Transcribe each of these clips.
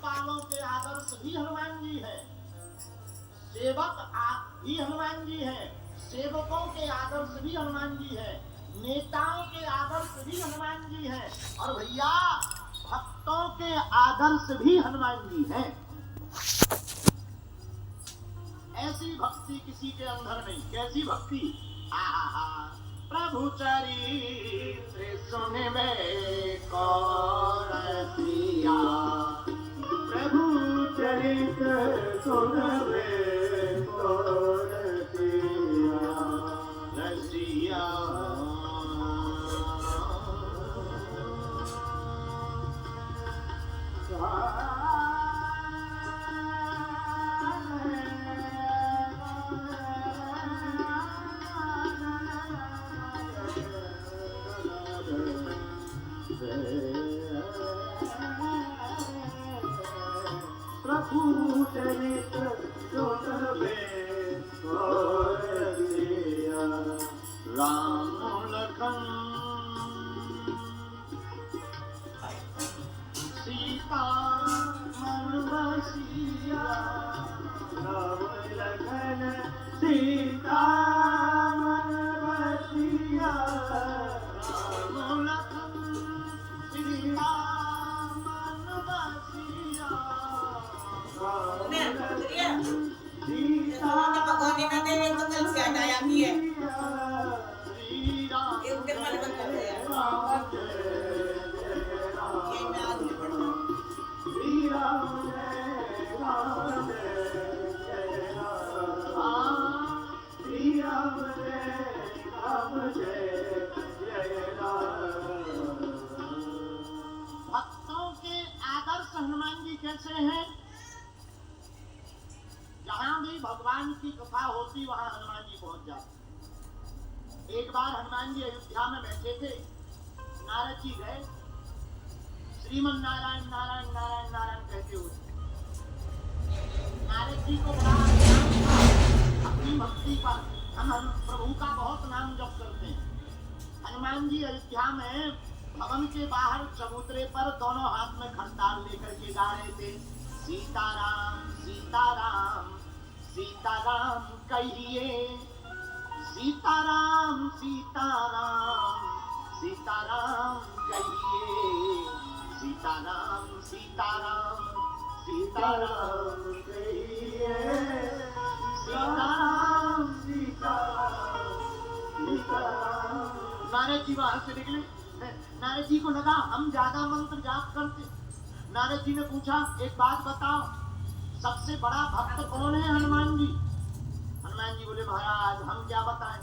सेवकपालों के आदर्श भी हनुमान जी है, सेवक भी हनुमान जी है, सेवकों के आदर्श भी हनुमान जी है, नेताओं के आदर्श भी हनुमान जी है, और भैया भक्तों के आदर्श भी हनुमान जी हैं। ऐसी भक्ति किसी के अंदर नहीं। कैसी भक्ति? आहा प्रभु चरित्र सुनबे कौन सिया, प्रभु चरित्र सुनबे कौन सिया, रसिया प्रभु चरित्र सुनबे कौन सिया, राम लखन सीता मन बसिया, राम लखन सीता मन बसिया, राम लखन सीता मन बसिया, pagawin natin yung total siya na yung iya. Yung teman ko to ya. Yan na ang भक्तों के आदर्श हनुमान जी कैसे हैं? जहां भी भगवान की कथा होती वहां हनुमान जी पहुंच जाते। एक बार हनुमान जी अयोध्या में बैठे थे, नारद जी गए, श्रीमन नारायण नारायण नारायण नारायण कहते हुए। नारद जी को बड़ा ध्यान था अपनी भक्ति पर, हम प्रभु का बहुत नाम जप करते हैं। हनुमान जी अयोध्या में भवन के बाहर चबूतरे पर दोनों हाथ में खड़ताल लेकर के गा रहे थे, सीताराम सीताराम सीताराम कहिए, सीताराम सीताराम सीताराम कहिए, सीताराम सीताराम सीताराम कहिए, सीताराम सीताराम सीताराम। नारद जी बाहर से निकले। नारद जी को लगा हम ज्यादा मंत्र जाप करते। नारद जी ने पूछा, एक बात बताओ, सबसे बड़ा भक्त कौन है? हनुमान जी। हनुमान जी बोले, महाराज हम क्या बताएं,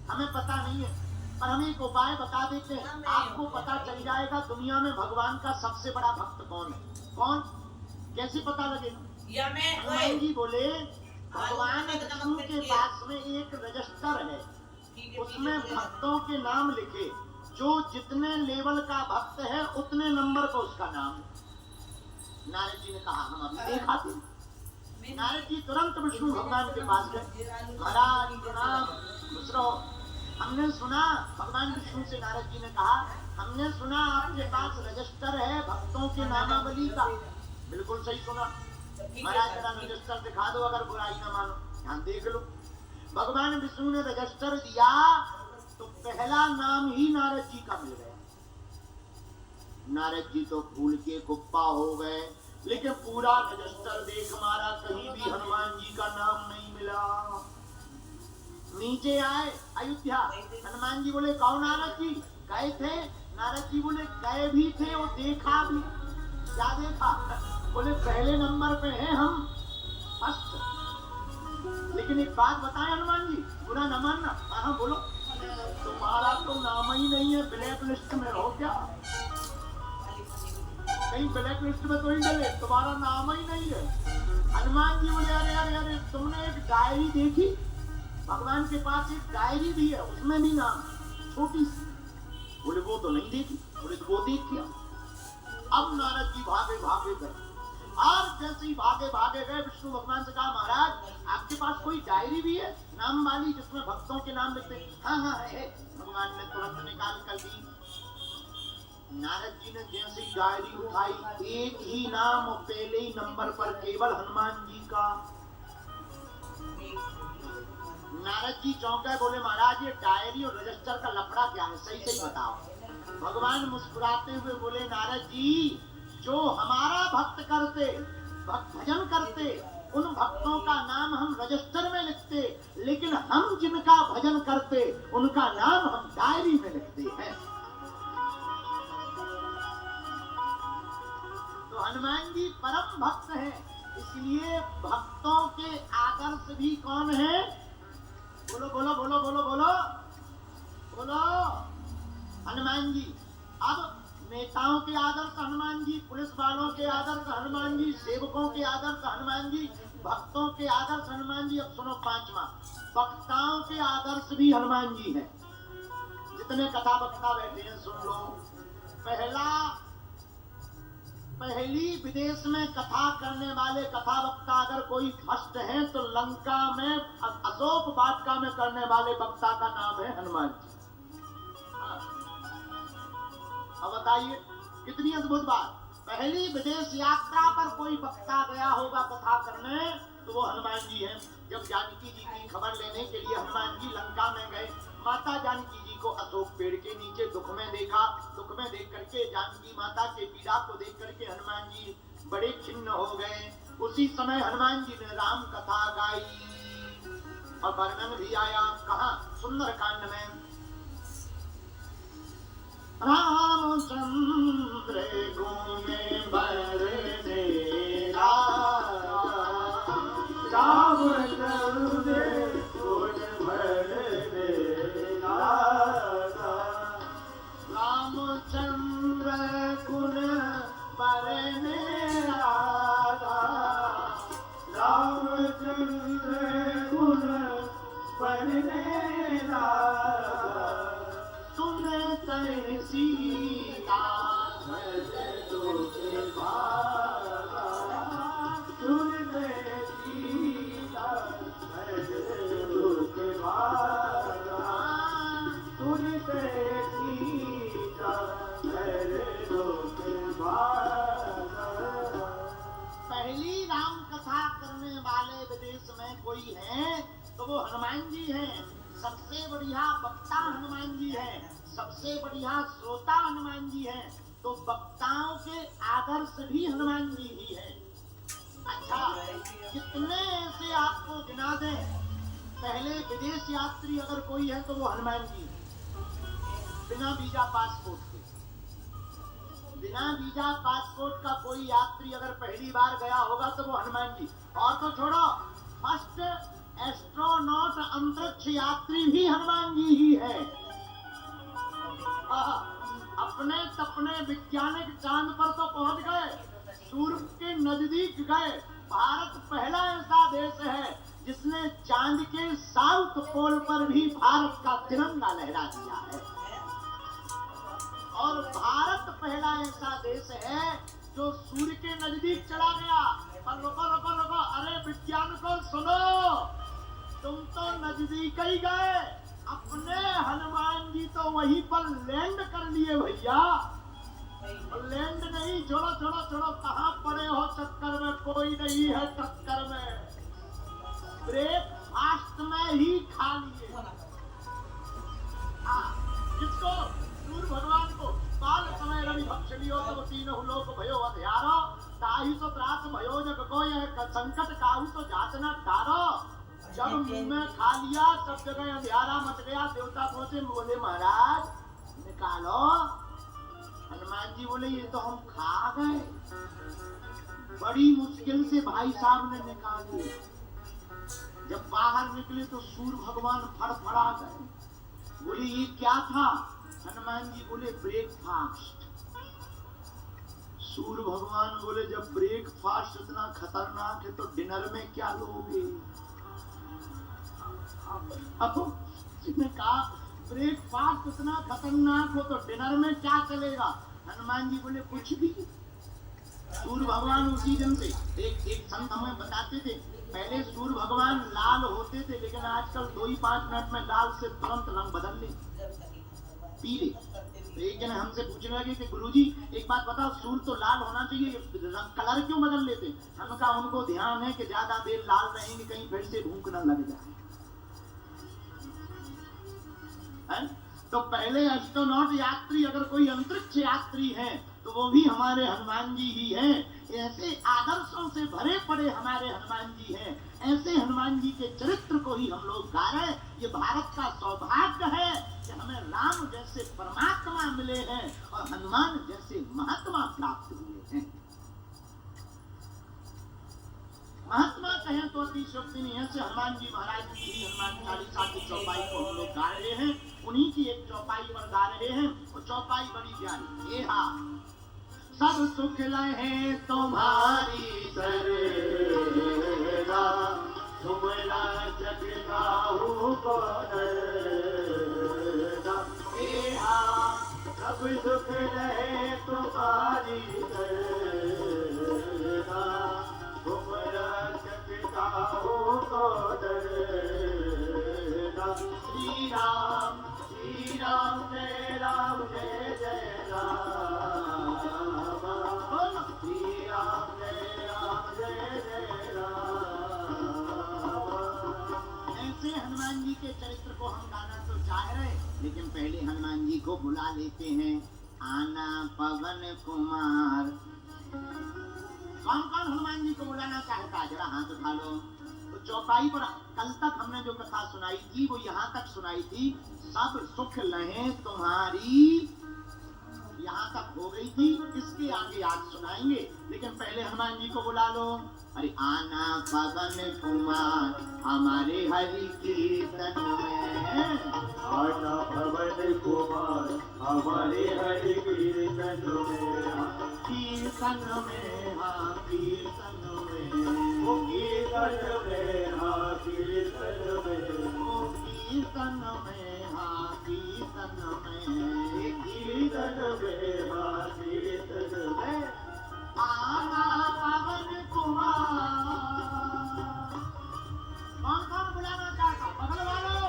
हमें पता नहीं है, पर हम एक उपाय बता देते हैं, आपको पता चल जाएगा दुनिया में भगवान का सबसे बड़ा भक्त कौन है। कौन? कैसे पता लगेगा? हनुमान जी बोले, भगवान विष्णु के पास में एक रजिस्टर है, उसमें भक्तों के नाम लिखे, जो जितने लेवल का भक्त है उतने नंबर पर उसका नाम है। नारद जी ने कहा, हम अभी देखा थे। नारद जी तुरंत विष्णु भगवान के पास गए, महाराज प्रणाम, खुश रहो। हमने सुना, भगवान विष्णु से नारद जी ने कहा, हमने सुना आपके पास रजिस्टर है भक्तों के नामावली का। बिल्कुल सही सुना। महाराज जरा रजिस्टर दिखा दो, अगर बुराई ना मानो, यहाँ देख लो। भगवान विष्णु ने रजिस्टर दिया तो पहला नाम ही नारद जी का मिल गया। नारद जी तो फूल के कुप्पा हो गए, लेकिन पूरा रजिस्टर देख मारा, कहीं भी हनुमान जी का नाम नहीं मिला। नीचे आए अयोध्या, हनुमान जी बोले, कौन? नारद जी गए थे। नारद जी बोले, गए भी थे और देखा भी। क्या देखा? बोले, पहले नंबर पे हैं हम, फर्स्ट। लेकिन एक बात बताएं हनुमान जी, बुरा न मानना। हाँ बोलो। तुम्हारा तो नाम ही नहीं है, ब्लैक लिस्ट में हो क्या? कहीं ब्लैक लिस्ट में तो ही डले, तुम्हारा नाम ही नहीं है। हनुमान जी बोले, अरे अरे अरे, तुमने एक डायरी देखी? भगवान के पास एक डायरी भी है, उसमें भी नाम, छोटी सी। बोले, वो तो नहीं देखी। बोले, तो वो देख लिया। अब नारद जी भागे भागे गए, और जैसे ही भागे भागे गए, विष्णु भगवान से कहा, महाराज आपके पास कोई डायरी भी है नाम वाली, जिसमें भक्तों के नाम लिखते? हाँ हाँ है। भगवान ने तुरंत निकाल कर दी। नारद जी ने जैसे ही डायरी उठाई, एक ही नाम और पहले ही नंबर पर केवल हनुमान जी का। नारद जी चौंके, बोले महाराज ये डायरी और रजिस्टर का लफड़ा क्या है, सही सही बताओ। भगवान मुस्कुराते हुए बोले, नारद जी जो हमारा भक्त करते, भजन करते, उन भक्तों का नाम हम रजिस्टर में लिखते, लेकिन हम जिनका भजन करते उनका नाम हम डायरी में लिखते हैं। तो हनुमान जी परम भक्त हैं, इसलिए भक्तों के आदर्श भी कौन है? बोलो बोलो बोलो बोलो बोलो बोलो, हनुमान जी। अब नेताओं के आदर्श हनुमान जी, पुलिस वालों के आदर्श हनुमान जी, सेवकों के आदर्श हनुमान जी, भक्तों के आदर्श हनुमान जी। अब सुनो पांचवा, वक्ताओं के आदर्श भी हनुमान जी हैं। जितने कथा वक्ता बैठे हैं सुन लो। पहली विदेश में कथा करने वाले कथा वक्ता अगर कोई भ्रष्ट है तो लंका में अशोक वाटिका में करने वाले वक्ता का नाम है हनुमान जी। अब बताइए कितनी अद्भुत बात। पहली विदेश यात्रा पर कोई वक्ता गया होगा कथा करने तो वो हनुमान जी हैं। जब जानकी जी की खबर लेने के लिए हनुमान जी लंका में गए, माता जानकी जी को अशोक पेड़ के नीचे दुख में देखा। दुख में देख करके जानकी माता के पीड़ा को देख करके हनुमान जी बड़े खिन्न हो गए। उसी समय हनुमान जी ने राम कथा गाई और वर्णन भी आया। कहा? सुंदर कांड में। रामचंद्र घूमे बरने रामचंद्र गुण बरने रामचंद्र गुण बरने रामचंद्र गुण बरने सुनते सीता सुनते सीता सुनते सीता पहली राम कथा करने वाले विदेश में कोई है तो वो हनुमान जी हैं। सबसे बढ़िया वक्ता हनुमान जी हैं, सबसे बढ़िया श्रोता हनुमान जी हैं। तो वक्ताओं के आदर्श भी हनुमान जी ही हैं। अच्छा, कितने ऐसे आपको गिना दें। पहले विदेश यात्री अगर कोई है तो वो हनुमान जी, बिना वीजा पासपोर्ट के। बिना वीजा पासपोर्ट का कोई यात्री अगर पहली बार गया होगा तो वो हनुमान जी। और तो छोड़ो, फर्स्ट एस्ट्रोनॉट अंतरिक्ष यात्री भी हनुमान जी ही है। अपने सपने वैज्ञानिक चांद पर तो पहुंच गए, सूर्य के नजदीक गए। भारत पहला ऐसा देश है जिसने चांद के साउथ पोल पर भी भारत का तिरंगा लहरा दिया है। और भारत पहला ऐसा देश है जो सूर्य के नजदीक चला गया। पर रुको रुको रुको, अरे वैज्ञानिकों सुनो, तुम तो नजदीक ही गए, अपने हनुमान जी तो वहीं पर लैंड कर लिए भैया। लैंड नहीं, छोड़ो छोड़ो छोड़ो, कहाँ पड़े हो चक्कर में, कोई नहीं है टक्कर में। ब्रेकफास्ट में ही खा लिए। किसको? सूर्य भगवान को। काल समय रवि भक्षलियो तब तीनों लोक भयो अध्यारो, ताहि तो त्रास भयो जग को यह संकट काहू तो जात न टारो। जब मुंह में खा लिया सब जगह अंधियारा मच गया। देवता पहुंचे, बोले महाराज निकालो। हनुमान जी बोले ये तो हम खा गए। बड़ी मुश्किल से भाई साहब ने निकाली। जब बाहर निकले तो सूर्य भगवान फड़फड़ा गए। बोले ये क्या था? हनुमान जी बोले ब्रेकफास्ट। सूर्य भगवान बोले जब ब्रेकफास्ट इतना खतरनाक है तो डिनर में क्या लोगे? अब जिसने कहा ब्रेकफास्ट इतना खतरनाक हो तो डिनर में क्या चलेगा? हनुमान जी बोले कुछ भी। सूर्य भगवान उसी दिन से एक संत हमें बताते थे, पहले सूर्य भगवान लाल होते थे लेकिन आजकल 2 ही 5 मिनट में लाल से तुरंत रंग बदल ले, पीले। तो एक जन हमसे पूछने लगे कि गुरुजी एक बात बताओ, सूर तो लाल होना चाहिए, कलर क्यों बदल लेते? हम कहा उनको ध्यान है कि ज्यादा देर लाल रहेंगे कहीं फिर से भूख न लग जाए। है? तो पहले एस्ट्रोनॉट यात्री अगर कोई अंतरिक्ष यात्री है तो वो भी हमारे हनुमान जी ही हैं। ऐसे आदर्शों से भरे पड़े हमारे हनुमान जी हैं। ऐसे हनुमान जी के चरित्र को ही हम लोग गा रहे। ये भारत का सौभाग्य है कि हमें राम जैसे परमात्मा मिले हैं और हनुमान जैसे महात्मा प्राप्त हुए हैं। महात्मा कहें तो अतिशयोक्ति नहीं है। हनुमान जी महाराज की ही हनुमान चालीसा की चौपाई को हम लोग गा रहे हैं। उन्हीं की एक चौपाई पर गा रहे हैं। वो चौपाई बड़ी प्यारी। ये हाँ, सब सुख लहे तुम्हारी सरगा, तुमरा जग काहू को डरगा। ये हाँ, सब सुख लहे तुम्हारी सरगा, तुमरा जग काहू को डरगा। श्री राम जय राम जय जय राम, श्री राम जय जय राम। ऐसे हनुमान जी के चरित्र को हम गाना तो चाह रहे, लेकिन पहले हनुमान जी को बुला लेते हैं। आना पवन कुमार। कौन कौन हनुमान जी को बुलाना चाहता है? जरा हाथ उठा लो। तो चौपाई पर कल तक हमने जो कथा सुनाई थी वो यहाँ तक सुनाई थी। सब सुख लहे तुम्हारी, यहाँ तक हो गई थी। इसके आगे आज सुनाएंगे, लेकिन पहले हनुमान जी को बुला लो। अरे आना पवन कुमार हमारे हरि कीर्तन में, आना पवन कुमार हमारे हरि कीर्तन में, कीर्तन में हाँ कीर्तन में, ओ कीर्तन में हाँ कीर्तन में, ओ कीर्तन में हाँ कीर्तन में, कीर्तन में हाँ कीर्तन में। आना पवन कुमार। कौन कौन बुलाना चाहता? बगल वालों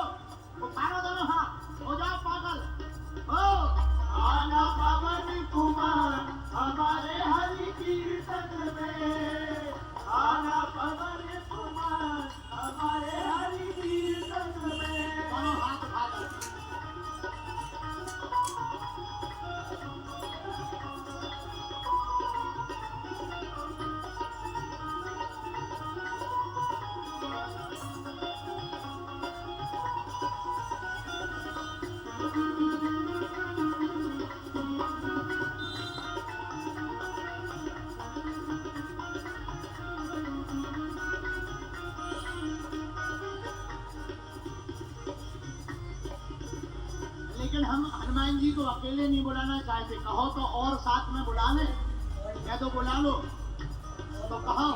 उठाओ दोनों हाथ, हो जाओ पागल। हो आना पवन कुमार हमारे हरि कीर्तन में, आना पवन कुमार हमारे हरि कीर्तन में। दोनों हाथ उठा दो। लेकिन हम हनुमान जी को अकेले नहीं बुलाना चाहते। कहो तो और साथ में बुला ले, या तो बुला लो तो कहो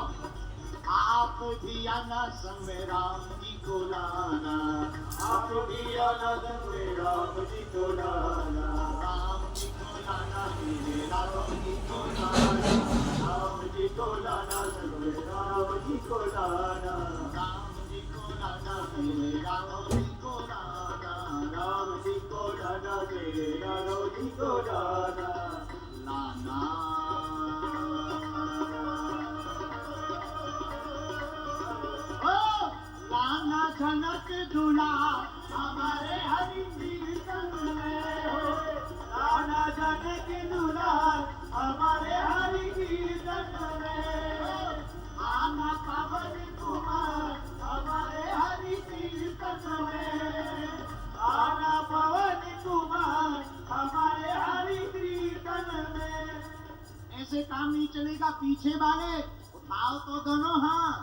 आप भी आना संग में राम जी को लाना, आप भी आना संग में राम जी को लाना, राम जी को लाना मेरे राम जी को लाना, राम जी को लाना संग में राम जी को लाना, राम जी को लाना मेरे राम जी को लाना, राम जी को लाना मेरे राम जी को लाना, लाना। लाना जनक दूल्हा हमारे हरि कीर्तन में, लाना जनक दूल्हा हमारे हरि कीर्तन में, आना पवन कुमार हमारे हरि कीर्तन में, आना पवन कुमार हमारे हरि कीर्तन में। ऐसे काम नहीं चलेगा। पीछे वाले उठाओ तो दोनों हाथ।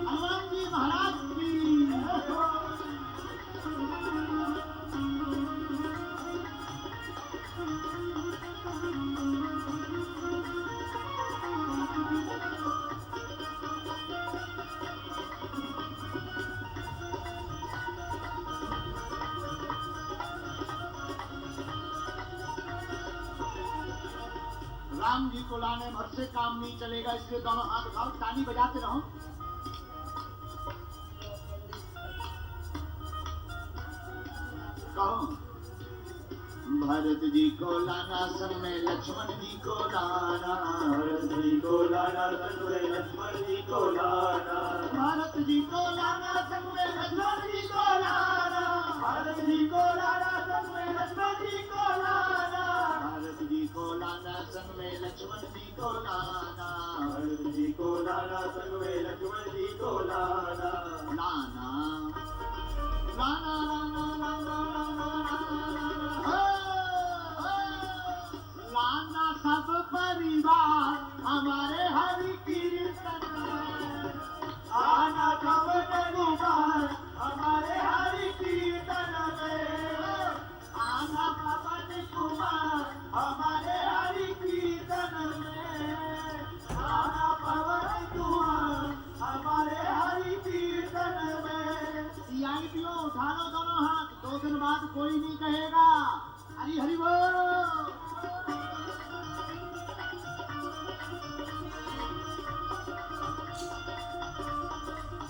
हनुमान जी महाराज की राम जी को लाने भर से काम नहीं चलेगा, इसलिए दोनों हाथ उठाओ, ताली बजाते रहो। कहो भरत जी को लाना संग में लक्ष्मण जी को लाना, भरत जी को लाना संग में लक्ष्मण जी को लाना, भरत जी को लाना संग में लक्ष्मण जी को लाना, भरत जी को लाना संग में लक्ष्मण जी को लाना, भरत जी को लाना संग में लक्ष्मण जी को लाना, भरत जी को लाना संग में लक्ष्मण जी को लाना, लाना लाना लाना लाना लाना सब परिवार हमारे हरि कीर्तन में, आना सब परिवार हमारे हरि कीर्तन में, आना पवन कुमार हमारे हरि कीर्तन में, आना पवन कुमार हमारे हरि कीर्तन में। सीआईपीओ उठा लो दोनों हाथ, 2 दिन बाद कोई नहीं कहेगा हरि हरि बोल।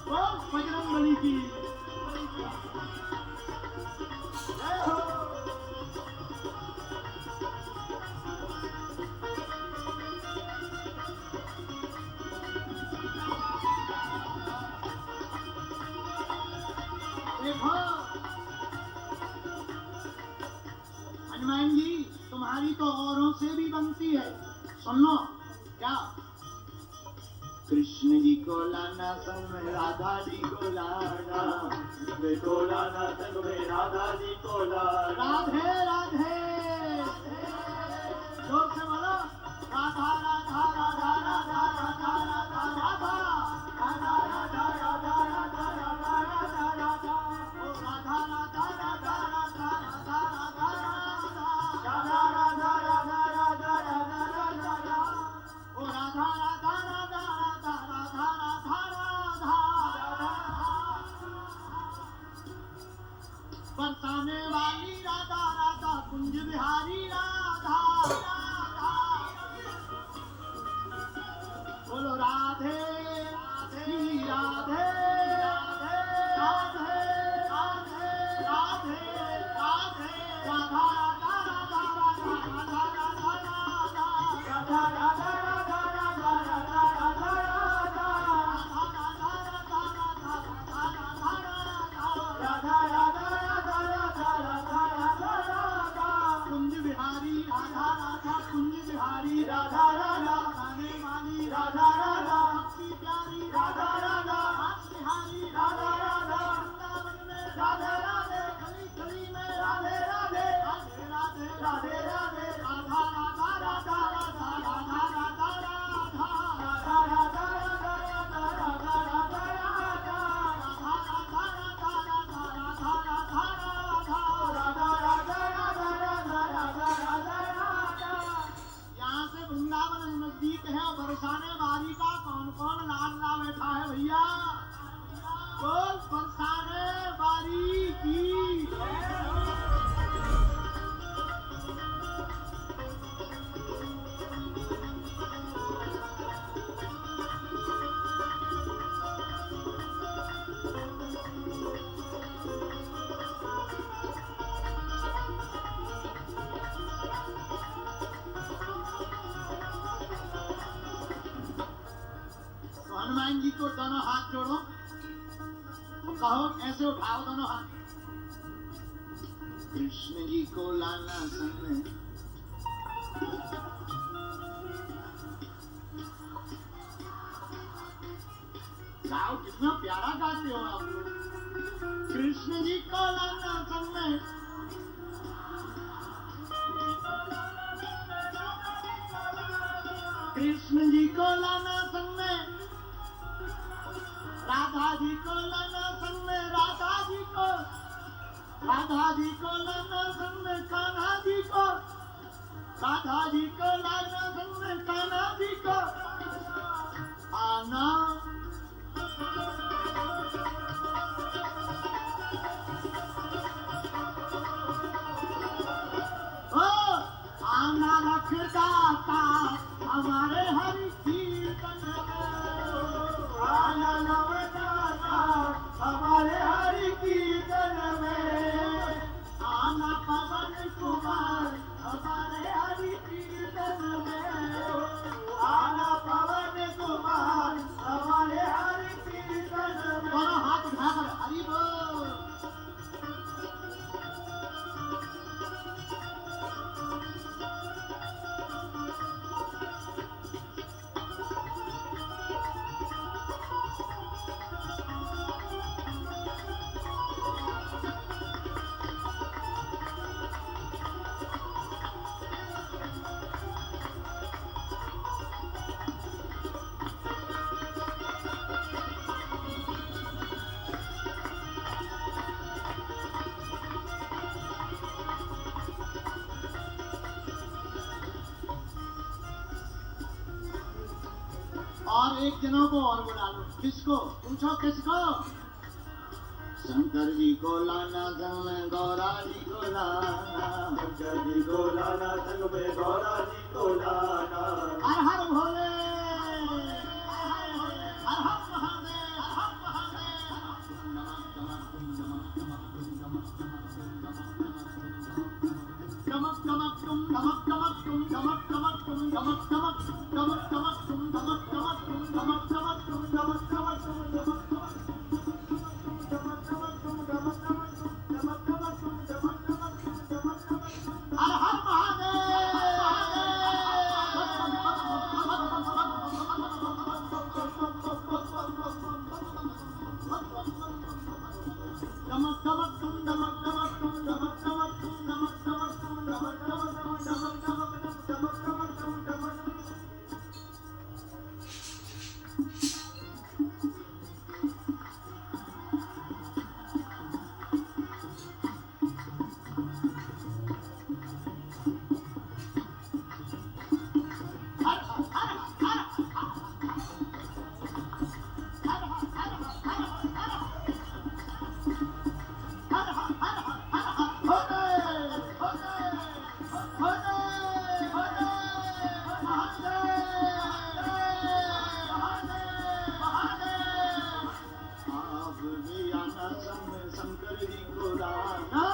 बोल बजरंगबली की जय हो। देखो हनुमान जी, तुम्हारी तो औरों से भी बनती है, सुन लो क्या। कृष्ण जी को लाना संग में राधा जी को लाना, कृष्ण को लाना संग में राधा जी को लाना, राधे राधे जोर से बोलो, राधा राधा राधा राधा राधा राधा राधा राधा राधा राधा राधा राधा राधा राधा ओ राधा राधा राधा राधा राधा राधा राधा राधा राधा राधा राधा राधा राधा ओ राधा राधा राधा राधा राधा राधा राधा बरसाने वाली राधा राधा कुंज बिहारी राधा राधा बोलो राधे राधे राधे राधे राधे राधे राधे राधा राधा राधा राधा राधा राधा राधा राधा राधा राधा राधा कुंज बिहारी राधा राधा कुंज बिहारी राधा राधा खाने वाली राधा राधा अपनी प्यारी राधा राधा बिहारी राधा राधा वृंदावन में राधे राधे गली गली में राधे राधे राधे राधे राधे राधे राधा राधा राधा राधा राधा राधा राधा राधा राधा राधा राधा राधा यहाँ से वृंदावन नजदीक है, बरसाने वाली का कौन कौन लाडला बैठा है भैया, बोल बरसाने वाली की। तो हनुमान जी को दोनों हाथ जोड़ो, तो कहो ऐसे उठाओ दोनों हाथ। कृष्ण जी को लाना संग में गाओ, कितना प्यारा गाते हो आप लोग। कृष्ण जी को लाना संग में कृष्ण जी को लाना संग में राधा जी को लाना संग में राधा जी को राधा जी को लाना संग में कान्हा जी को राधा जी को लाना संग में कान्हा जी को आना ओ आना रख दाता और एक जनों को और बुला लो। किसको? पूछो किसको? शंकर जी को लाना संग में गौरा जी को लाना, शंकर जी को लाना संग में गौरा जी को लाना। हर हर भोले, हर हर भोले, हर हर महादेव, हर हर महादेव। गमक गमक तुम गमक गमक तुम गमक गमक तुम गमक गमक गमक गमक तुम गमक गमक तुम गमक गमक तुम गमक गमक तुम गमक गमक हर हर गमक गमक तुम गमक गमक तुम गमक गमक तुम गमक गमक तुम गमक गमक तुम गमक गमक तुम गमक गमक तुम गमक शंकर जी को लाना,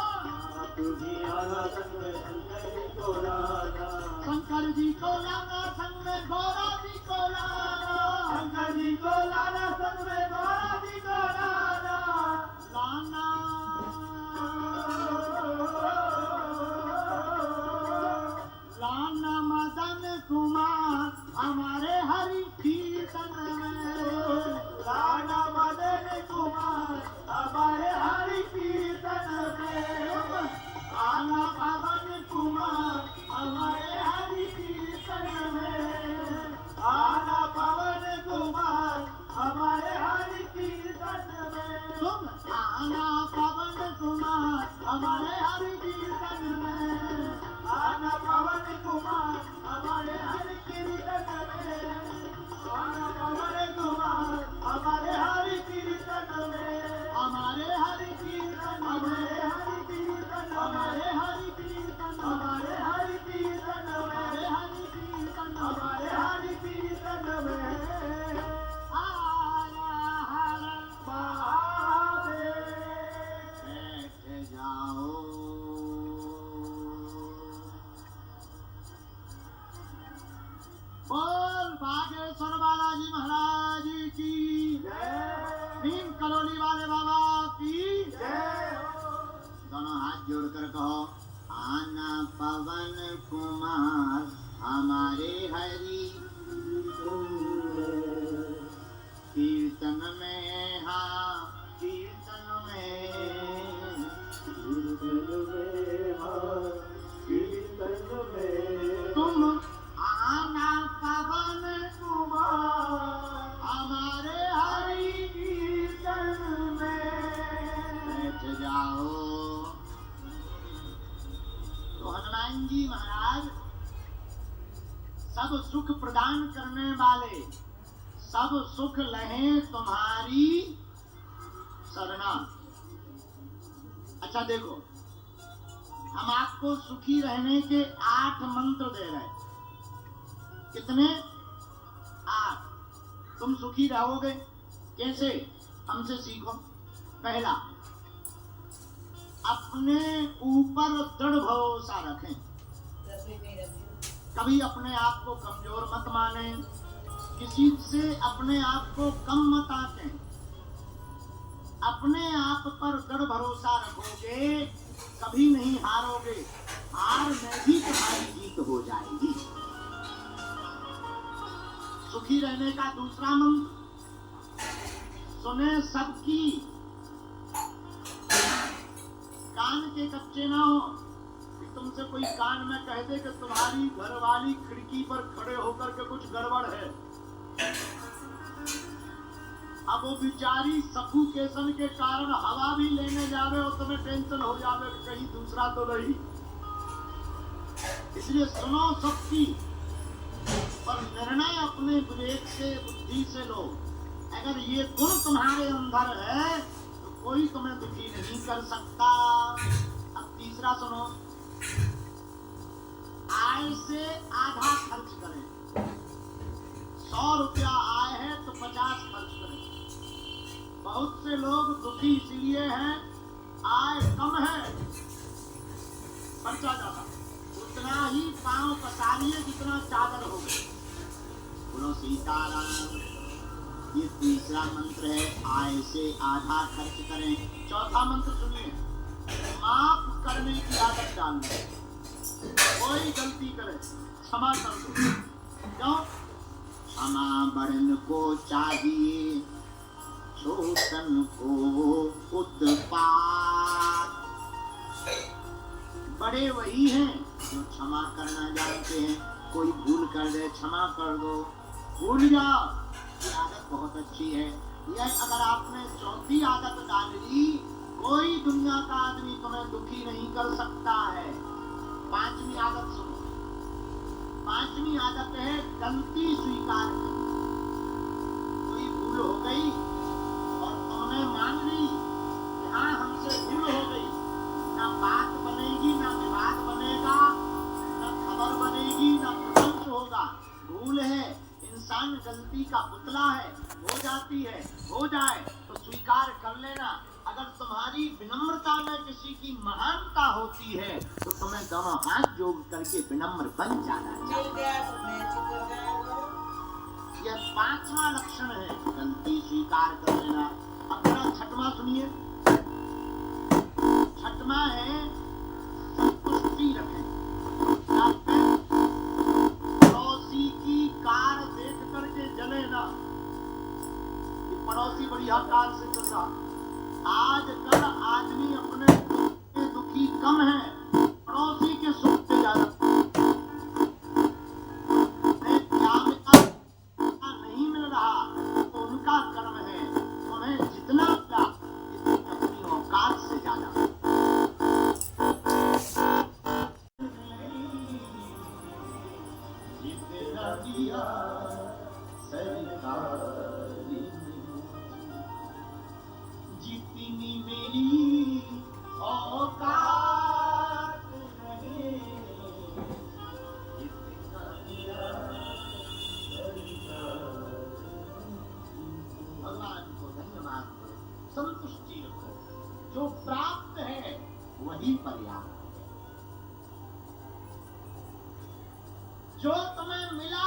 आप भी आना संग में शंकर जी को लाना। शंकर जी को लाना संग में गौरा जी को लाना, शंकर जी को लाना संग में गौरा जी को लाना। लाना लाना मदन कुमार हमारे हरि कीर्तन में, लाना मदन कुमार हमारे हरि कीर्तन में। आना पवन कुमार हमारे हरि कीर्तन में। आना पवन कुमार हमारे हरि कीर्तन में। तुम आना पवन कुमार हमारे हरि कीर्तन में, आना पवन कुमार हमारे हरि कीर्तन में। आना पवन कुमार हमारे हरि कीर्तन में। हमारे हरि कीर्तन हमारे में, हरि कीर्तन हमारे में। हरि कीर्तन में, हमारे हरि कीर्तन हमारे में। हरि कीर्तन में। हमारे हरि कीर्तन में। आया हर महादेव। बैठ जाओ। बोल बागेश्वर बालाजी महाराज की, जय नीम कलोनी वाले बाबा की। जय दोनों हाथ जोड़कर कहो, आना पवन कुमार हमारे हरि कीर्तन में, हाँ कीर्तन में। कीर्तन में। तुम आना पवन कुमार हमारे हरि कीर्तन में। बैठ जाओ। तो हनुमान जी महाराज सब सुख प्रदान करने वाले, सब सुख लहें तुम्हारी शरणा। अच्छा देखो, हम आपको सुखी रहने के 8 मंत्र दे रहे हैं। कितने? 8। तुम सुखी रहोगे कैसे? हमसे सीखो। पहला, अपने ऊपर दृढ़ भरोसा रखें। कभी अपने आप को कमजोर मत माने, किसी से अपने आप को कम मत आंकें। अपने आप पर दृढ़ भरोसा रखोगे, कभी नहीं हारोगे। हार में भी तुम्हारी जीत हो जाएगी। सुखी रहने का दूसरा मंत्र, सुने सबकी, कान के कच्चे ना हो। कि तुमसे कोई कान में कह दे कि तुम्हारी घरवाली खिड़की पर खड़े होकर के कुछ गड़बड़ है, अब वो बेचारी सफोकेशन के कारण हवा भी लेने जावे और तुम्हें टेंशन हो जावे कि कहीं दूसरा तो नहीं। इसलिए सुनो सबकी, पर निर्णय अपने विवेक से, बुद्धि से लो। अगर ये गुण तुम्हारे अंदर है तो कोई तुम्हें दुखी नहीं कर सकता। अब तीसरा सुनो, आय से आधा खर्च करें। 100 रुपया आय है तो 50 खर्च करें। बहुत से लोग दुखी इसलिए हैं, आय कम है, खर्चा ज्यादा, उतना ही पांव पसारिए जितना चादर हो गई। बोलो सीताराम। ये तीसरा मंत्र है, आय से आधा खर्च करें। चौथा मंत्र सुनिए, माफ करने की आदत डालना। कोई गलती करे क्षमा कर दो। क्यों? क्षमा बड़न को चाहिए, छोटन को उत्पात। बड़े वही हैं जो क्षमा करना जानते हैं। कोई भूल कर दे, क्षमा कर दो, भूल जाओ। ये आदत बहुत अच्छी है। यह अगर आपने चौथी आदत डाल ली, कोई दुनिया का आदमी तुम्हें दुखी नहीं कर सकता है। पांचवी आदत सुनो। पांचवी आदत है गलती स्वीकार करना। कोई भूल हो गई और तुमने मान ली कि हाँ हमसे भूल हो गई, ना बात बनेगी, ना विवाद बनेगा, ना खबर बनेगी, ना प्रपंच होगा। भूल है, इंसान गलती का पुतला है, हो जाती है, हो जाए तो स्वीकार कर लेना। अगर तुम्हारी विनम्रता में किसी की महानता होती है तो तुम्हें दोनों हाथ जोड़ करके विनम्र बन जाना चाहिए। मिल गया तो मैं चुप गया। यह पांचवा लक्षण है, गलती स्वीकार कर लेना। अपना छठवां सुनिए। छठवां है संतुष्टि रखें। पड़ोसी की कार देख करके जले ना कि पड़ोसी बढ़िया कार से चल रहा। आजकल आदमी अपने दुखी कम है, पड़ोसी के सुख से ज्यादा। नहीं मिल रहा तो उनका कर्म है, उन्हें जितना मिला अपनी औकात से ज्यादा। जितना दिया सरकारी, जितनी मेरी औकात रहे, जितना दिया भगवान को धन्यवाद करो, संतुष्टि रखो। जो प्राप्त है वही पर्याप्त है। जो तुम्हें मिला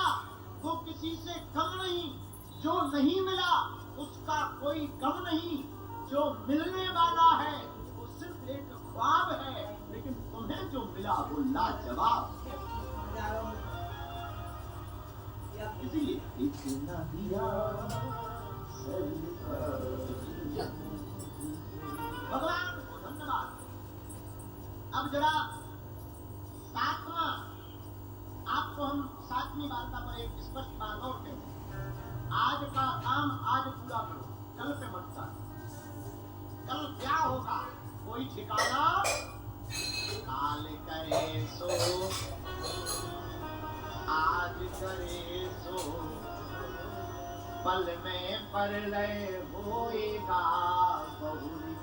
वो किसी से कम नहीं, जो नहीं मिला उसका कोई गम नहीं। जो मिलने वाला है वो सिर्फ एक ख्वाब है, लेकिन तुम्हें जो मिला वो लाजवाब है। इसीलिए इतना दिया भगवान को धन्यवाद। अब जरा सातवां, आपको हम सातवीं वार्ता पर एक स्पष्ट बात और कहते हैं। आज का काम आज पूरा करो, कल पे मत जाओ। कल क्या होगा कोई ठिकाना, काल करे सो आज करे सो, पल में परलय होएगा बहुरी।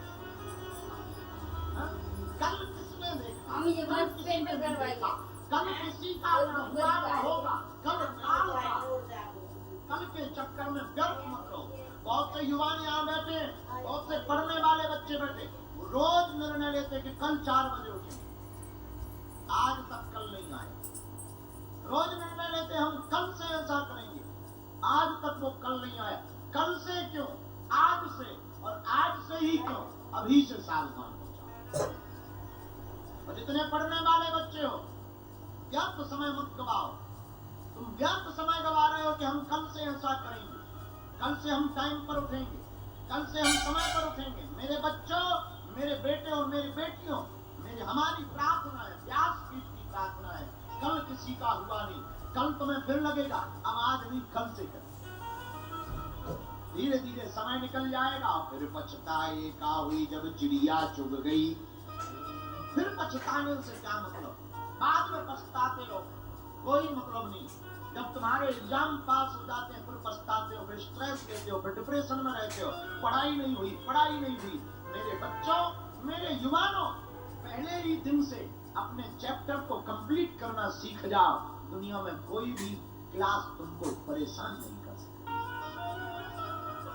कल किसने देखा, हम ये बात पेन पे करवाएंगे। कल किसी का हुआ होगा, कल क्या होगा। कल के चक्कर में व्यर्थ मत रहो। बहुत से युवा यहाँ बैठे, बहुत से पढ़ने वाले बच्चे बैठे, रोज निर्णय लेते कि कल 4 बजे उठेंगे, आज तक कल नहीं आए। रोज निर्णय लेते हम कल से ऐसा करेंगे, आज तक वो कल नहीं आया। कल से क्यों, आज से, और आज से ही क्यों, अभी से सावधान हो जाओ। और जितने पढ़ने वाले बच्चे हो, व्यर्थ समय मत गवाओ। तुम व्यर्थ समय गवा रहे हो कि हम कल से ऐसा करेंगे, कल से हम टाइम पर उठेंगे, कल से हम समय पर उठेंगे। मेरे बच्चों, मेरे बेटे और मेरी बेटियों, मेरी हमारी प्रार्थना है, व्यासपीठ की प्रार्थना है, कल किसी का हुआ नहीं, कल तुम्हें फिर लगेगा अब आज नहीं कल से कर। धीरे धीरे समय निकल जाएगा और फिर पछताए का हुई जब चिड़िया चुग गई। फिर पछताने से क्या मतलब, बाद में पछताते हो कोई मतलब नहीं। जब तुम्हारे एग्जाम पास हो जाते हैं फिर पछताते हो, फिर स्ट्रेस लेते हो, फिर डिप्रेशन में रहते हो, पढ़ाई नहीं हुई, पढ़ाई नहीं हुई। मेरे बच्चों, मेरे युवानों, पहले ही दिन से अपने चैप्टर को कंप्लीट करना सीख जाओ। दुनिया में कोई भी क्लास तुमको परेशान नहीं कर सकती,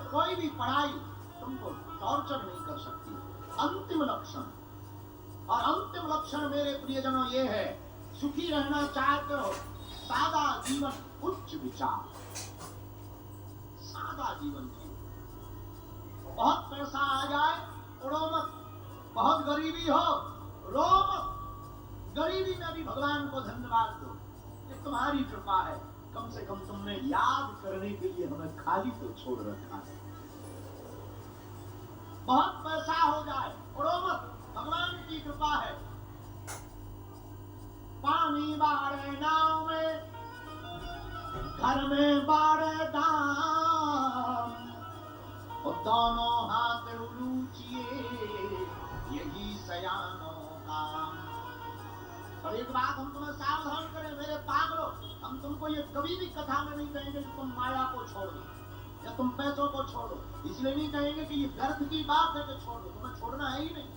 कोई भी पढ़ाई तुमको टॉर्चर नहीं कर सकती। अंतिम लक्षण, और अंतिम लक्षण मेरे प्रियजनों ये है, सुखी रहना चाहते हो, सादा जीवन, उच्च विचार, सादा जीवन जियो। बहुत पैसा आ जाए उड़ो मत, बहुत गरीबी हो रो मत। गरीबी में भी भगवान को धन्यवाद दो, ये तुम्हारी कृपा है, कम से कम तुमने याद करने के लिए हमें खाली तो छोड़ रखा है। बहुत पैसा हो जाए उड़ो मत, भगवान की कृपा है। पानी बाढ़े नाव में, घर में बाढ़े दाम, और दोनों हाथ उलूचिए, यही सयानों काम। और एक बात हम तुम्हें सावधान करें मेरे पागलों, हम तुमको ये कभी भी कथा में नहीं कहेंगे कि तुम माया को छोड़ दो या तुम पैसों को छोड़ो। इसलिए नहीं कहेंगे कि ये व्यर्थ की बात है कि छोड़ दो, तुम्हें छोड़ना है ही नहीं।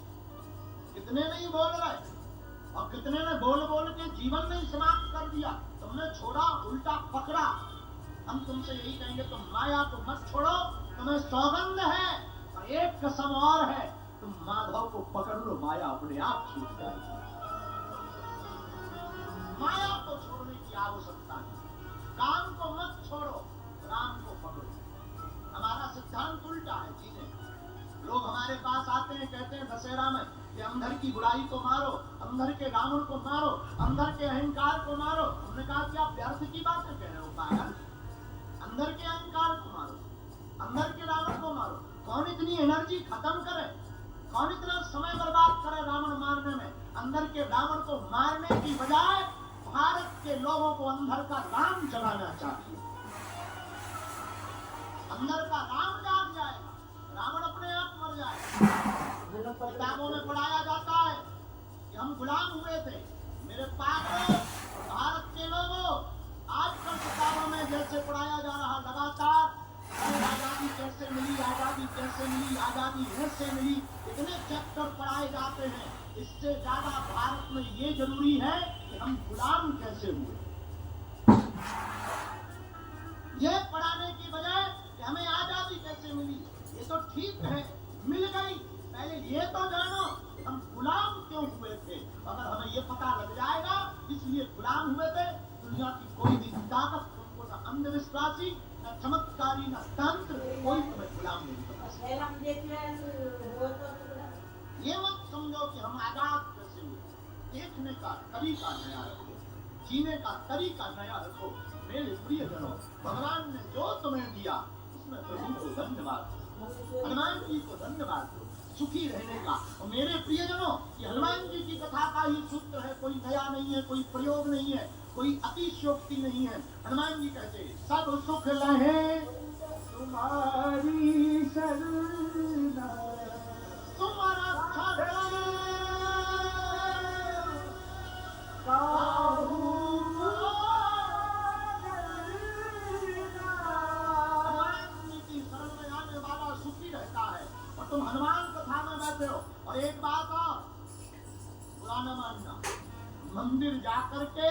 कितने नहीं बोल रहे, और कितने ने बोल बोल के जीवन में समाप्त कर दिया। तुमने छोड़ा, उल्टा पकड़ा। हम तुमसे यही कहेंगे तुम माया को मत छोड़ो, तुम्हें सौगंध है। और एक कसम और है, तुम माधव को पकड़ लो, माया अपने आप छूट जाएगी। माया को छोड़ने की आवश्यकता नहीं। काम को मत छोड़ो, राम को पकड़ो। हमारा सिद्धांत उल्टा है जीने का। लोग हमारे पास आते हैं, कहते हैं दशहरा में कि अंदर की बुराई को मारो, अंदर के रावण को मारो, अंदर के अहंकार को मारो। हमने कहा कि आप व्यर्थ की बातें कह रहे हो पागल। अंदर के अहंकार को मारो, अंदर के रावण को मारो। कौन इतनी एनर्जी खत्म करे, कौन इतना समय बर्बाद करे रावण मारने में? अंदर के रावण को मारने की बजाय भारत के लोगों को अंदर का राम जगाना चाहिए। अंदर का राम जाग जाएगा, रावण अपने आप मर जाएगा। किताबों में पढ़ाया जाता है कि हम गुलाम हुए थे। मेरे पागलों, भारत के लोगों, आजकल किताबों में जैसे पढ़ाया जा रहा लगातार, आजादी कैसे मिली, आजादी कैसे मिली, आजादी कैसे मिली, इतने चैप्टर पढ़ाए जाते हैं। इससे ज्यादा भारत में ये जरूरी है कि हम गुलाम कैसे हुए। ये पढ़ाने की बजाय कि हमें आजादी कैसे मिली, ये तो ठीक है, मिल गई, पहले ये तो जानो कि हम गुलाम क्यों हुए थे। अगर हमें ये पता लग जाएगा इसलिए गुलाम हुए थे, दुनिया की कोई भी ताकत तुमको, न अंधविश्वासी, न चमत्कारी, न तंत्र, कोई तुम्हें गुलाम नहीं बना सकता। ये मत समझो कि हम आजाद कैसे हुए। देखने का तरीका नया रखो, जीने का तरीका नया रखो। मेरे प्रियजनों, भगवान ने जो तुम्हें दिया उसमें प्रभु को धन्यवाद दो, हनुमान जी को धन्यवाद दो, सुखी रहने का। और मेरे प्रियजनों, ये हनुमान जी की कथा का ही सूत्र है, कोई नया नहीं है, कोई प्रयोग नहीं है, कोई अतिशयोक्ति नहीं है। हनुमान जी कहते हैं, सब सुख लहे तुम्हारी शरण, तुम्हारा तुम हनुमान कथा में बैठे हो। और एक बात और, बुरा न मानना, मंदिर जाकर के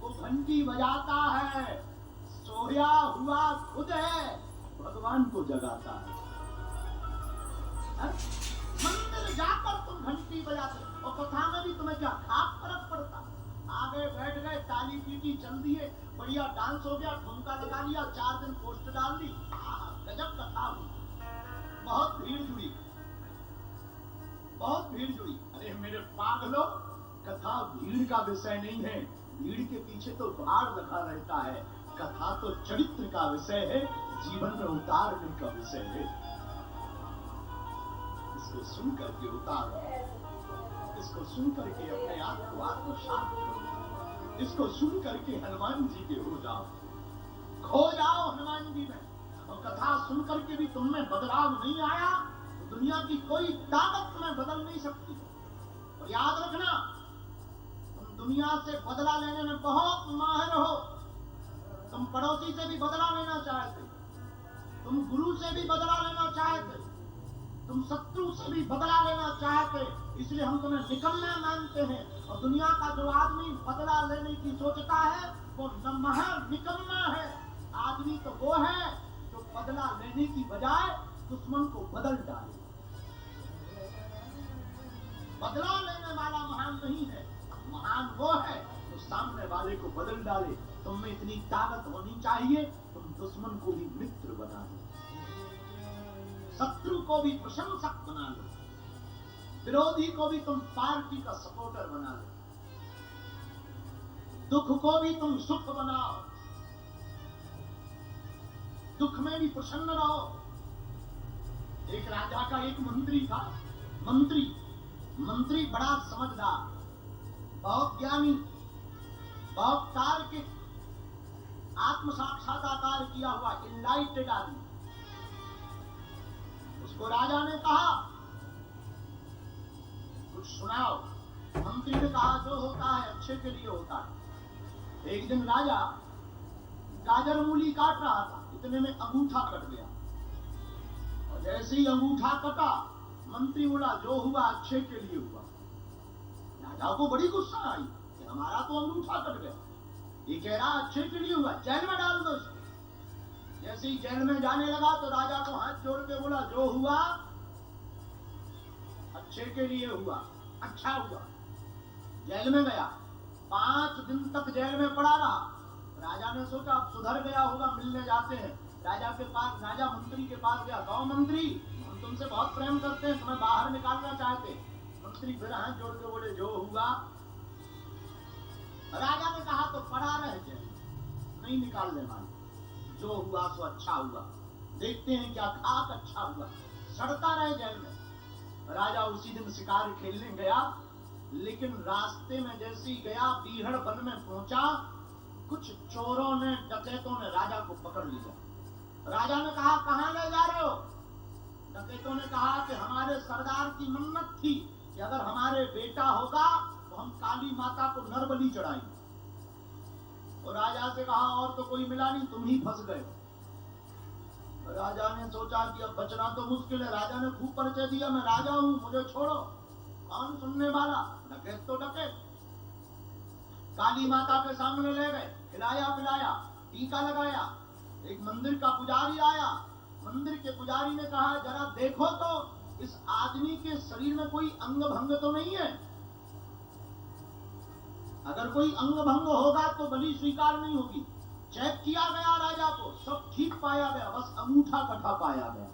वो घंटी बजाता है, सोया हुआ खुद है, भगवान को जगाता है। मंदिर जाकर तुम घंटी बजाते, और कथा में भी तुम्हें क्या खास फर्क पड़ता? आगे बैठ गए, ताली पीटी, चल दिए, बढ़िया डांस हो गया, ठुमका लगा लिया, 4 दिन पोस्ट डाल दी, गजब कथा हुई, बहुत भीड़ जुड़ी, बहुत भीड़ जुड़ी। अरे मेरे पागलों, कथा भीड़ का विषय नहीं है, भीड़ के पीछे तो भार लगा रहता है। कथा तो चरित्र का विषय है, जीवन में उतारने का विषय है। इसको सुन करके उतारो, इसको सुन करके अपने आप को आत्मसात करो, इसको सुन करके हनुमान जी के हो जाओ, खो जाओ हनुमान जी में। और कथा सुन करके भी तुममें बदलाव नहीं आया तो दुनिया की कोई ताकत तुम्हें बदल नहीं सकती। और याद रखना, तुम दुनिया से बदला लेने में बहुत माहिर हो, तुम पड़ोसी से भी बदला लेना चाहते, तुम गुरु से भी बदला लेना चाहते, तुम शत्रु से भी बदला लेना चाहते, इसलिए हम तुम्हें निकम्मा मानते हैं। और दुनिया का जो आदमी बदला लेने की सोचता है वो महा निकम्मा है। आदमी तो वो है जो बदला लेने की बजाय दुश्मन को बदल डाले। बदला लेने वाला महान नहीं है, महान वो है जो सामने वाले को बदल डाले। तुम में इतनी ताकत होनी चाहिए, तुम दुश्मन को भी मित्र बना लो, शत्रु को भी प्रशंसक बना लो, विरोधी को भी तुम पार्टी का सपोर्टर बना लो, दुख को भी तुम सुख बनाओ, दुख में भी प्रसन्न रहो। एक राजा का एक मंत्री था, मंत्री बड़ा समझदार, बहुत ज्ञानी, बहुत तार्किक, आत्म साक्षात्कार किया हुआ इनलाइटेड आदमी। उसको राजा ने कहा कुछ सुनाओ। मंत्री ने कहा जो होता है अच्छे के लिए होता है। एक दिन राजा गाजर मूली काट रहा था, इतने में अंगूठा कट गया, और जैसे ही अंगूठा कटा मंत्री बोला जो हुआ अच्छे के लिए हुआ। राजा को बड़ी गुस्सा आई कि हमारा तो अंगूठा कट गया, ये कह रहा अच्छे के लिए हुआ, जेल में डाल दो इसको। जैसे ही जेल में जाने लगा तो राजा को हाथ जोड़ के बोला जो हुआ अच्छे के लिए हुआ, अच्छा हुआ। जेल में गया, 5 दिन तक जेल में पड़ा रहा। राजा ने सोचा अब सुधर गया होगा, मिलने जाते हैं। राजा मंत्री के पास गया, कहो मंत्री हम तुमसे बहुत प्रेम करते हैं, तुम्हें बाहर निकालना चाहते। मंत्री फिर हाथ जोड़ के बोले जो हुआ। राजा ने कहा तो पड़ा रहे जेल, नहीं निकालने वाले, जो हुआ सो अच्छा हुआ, देखते हैं क्या खाक अच्छा हुआ, सड़ता रहे जेल में। राजा उसी दिन शिकार खेलने गया, लेकिन रास्ते में जैसे ही गया बीहड़ वन में पहुंचा, कुछ चोरों ने, डकैतों ने राजा को पकड़ लिया। राजा ने कहा कहां ले जा रहे हो? डकैतों ने कहा कि हमारे सरदार की मन्नत थी कि अगर हमारे बेटा होगा तो हम काली माता को नर बलि चढ़ाएंगे। और राजा से कहा और तो कोई मिला नहीं, तुम ही फंस गए। राजा ने सोचा कि अब बचना तो मुश्किल है। राजा ने खूब परिचय दिया, मैं राजा हूं, मुझे छोड़ो। कौन सुनने वाला? डकैत तो डकैत। काली माता के सामने ले गए, खिलाया पिलाया, टीका लगाया। एक मंदिर का पुजारी आया, मंदिर के पुजारी ने कहा जरा देखो तो इस आदमी के शरीर में कोई अंग भंग तो नहीं है, अगर कोई अंग भंग होगा तो बलि स्वीकार नहीं होगी। चेक किया गया राजा को, सब ठीक पाया गया, बस अंगूठा कटा पाया गया।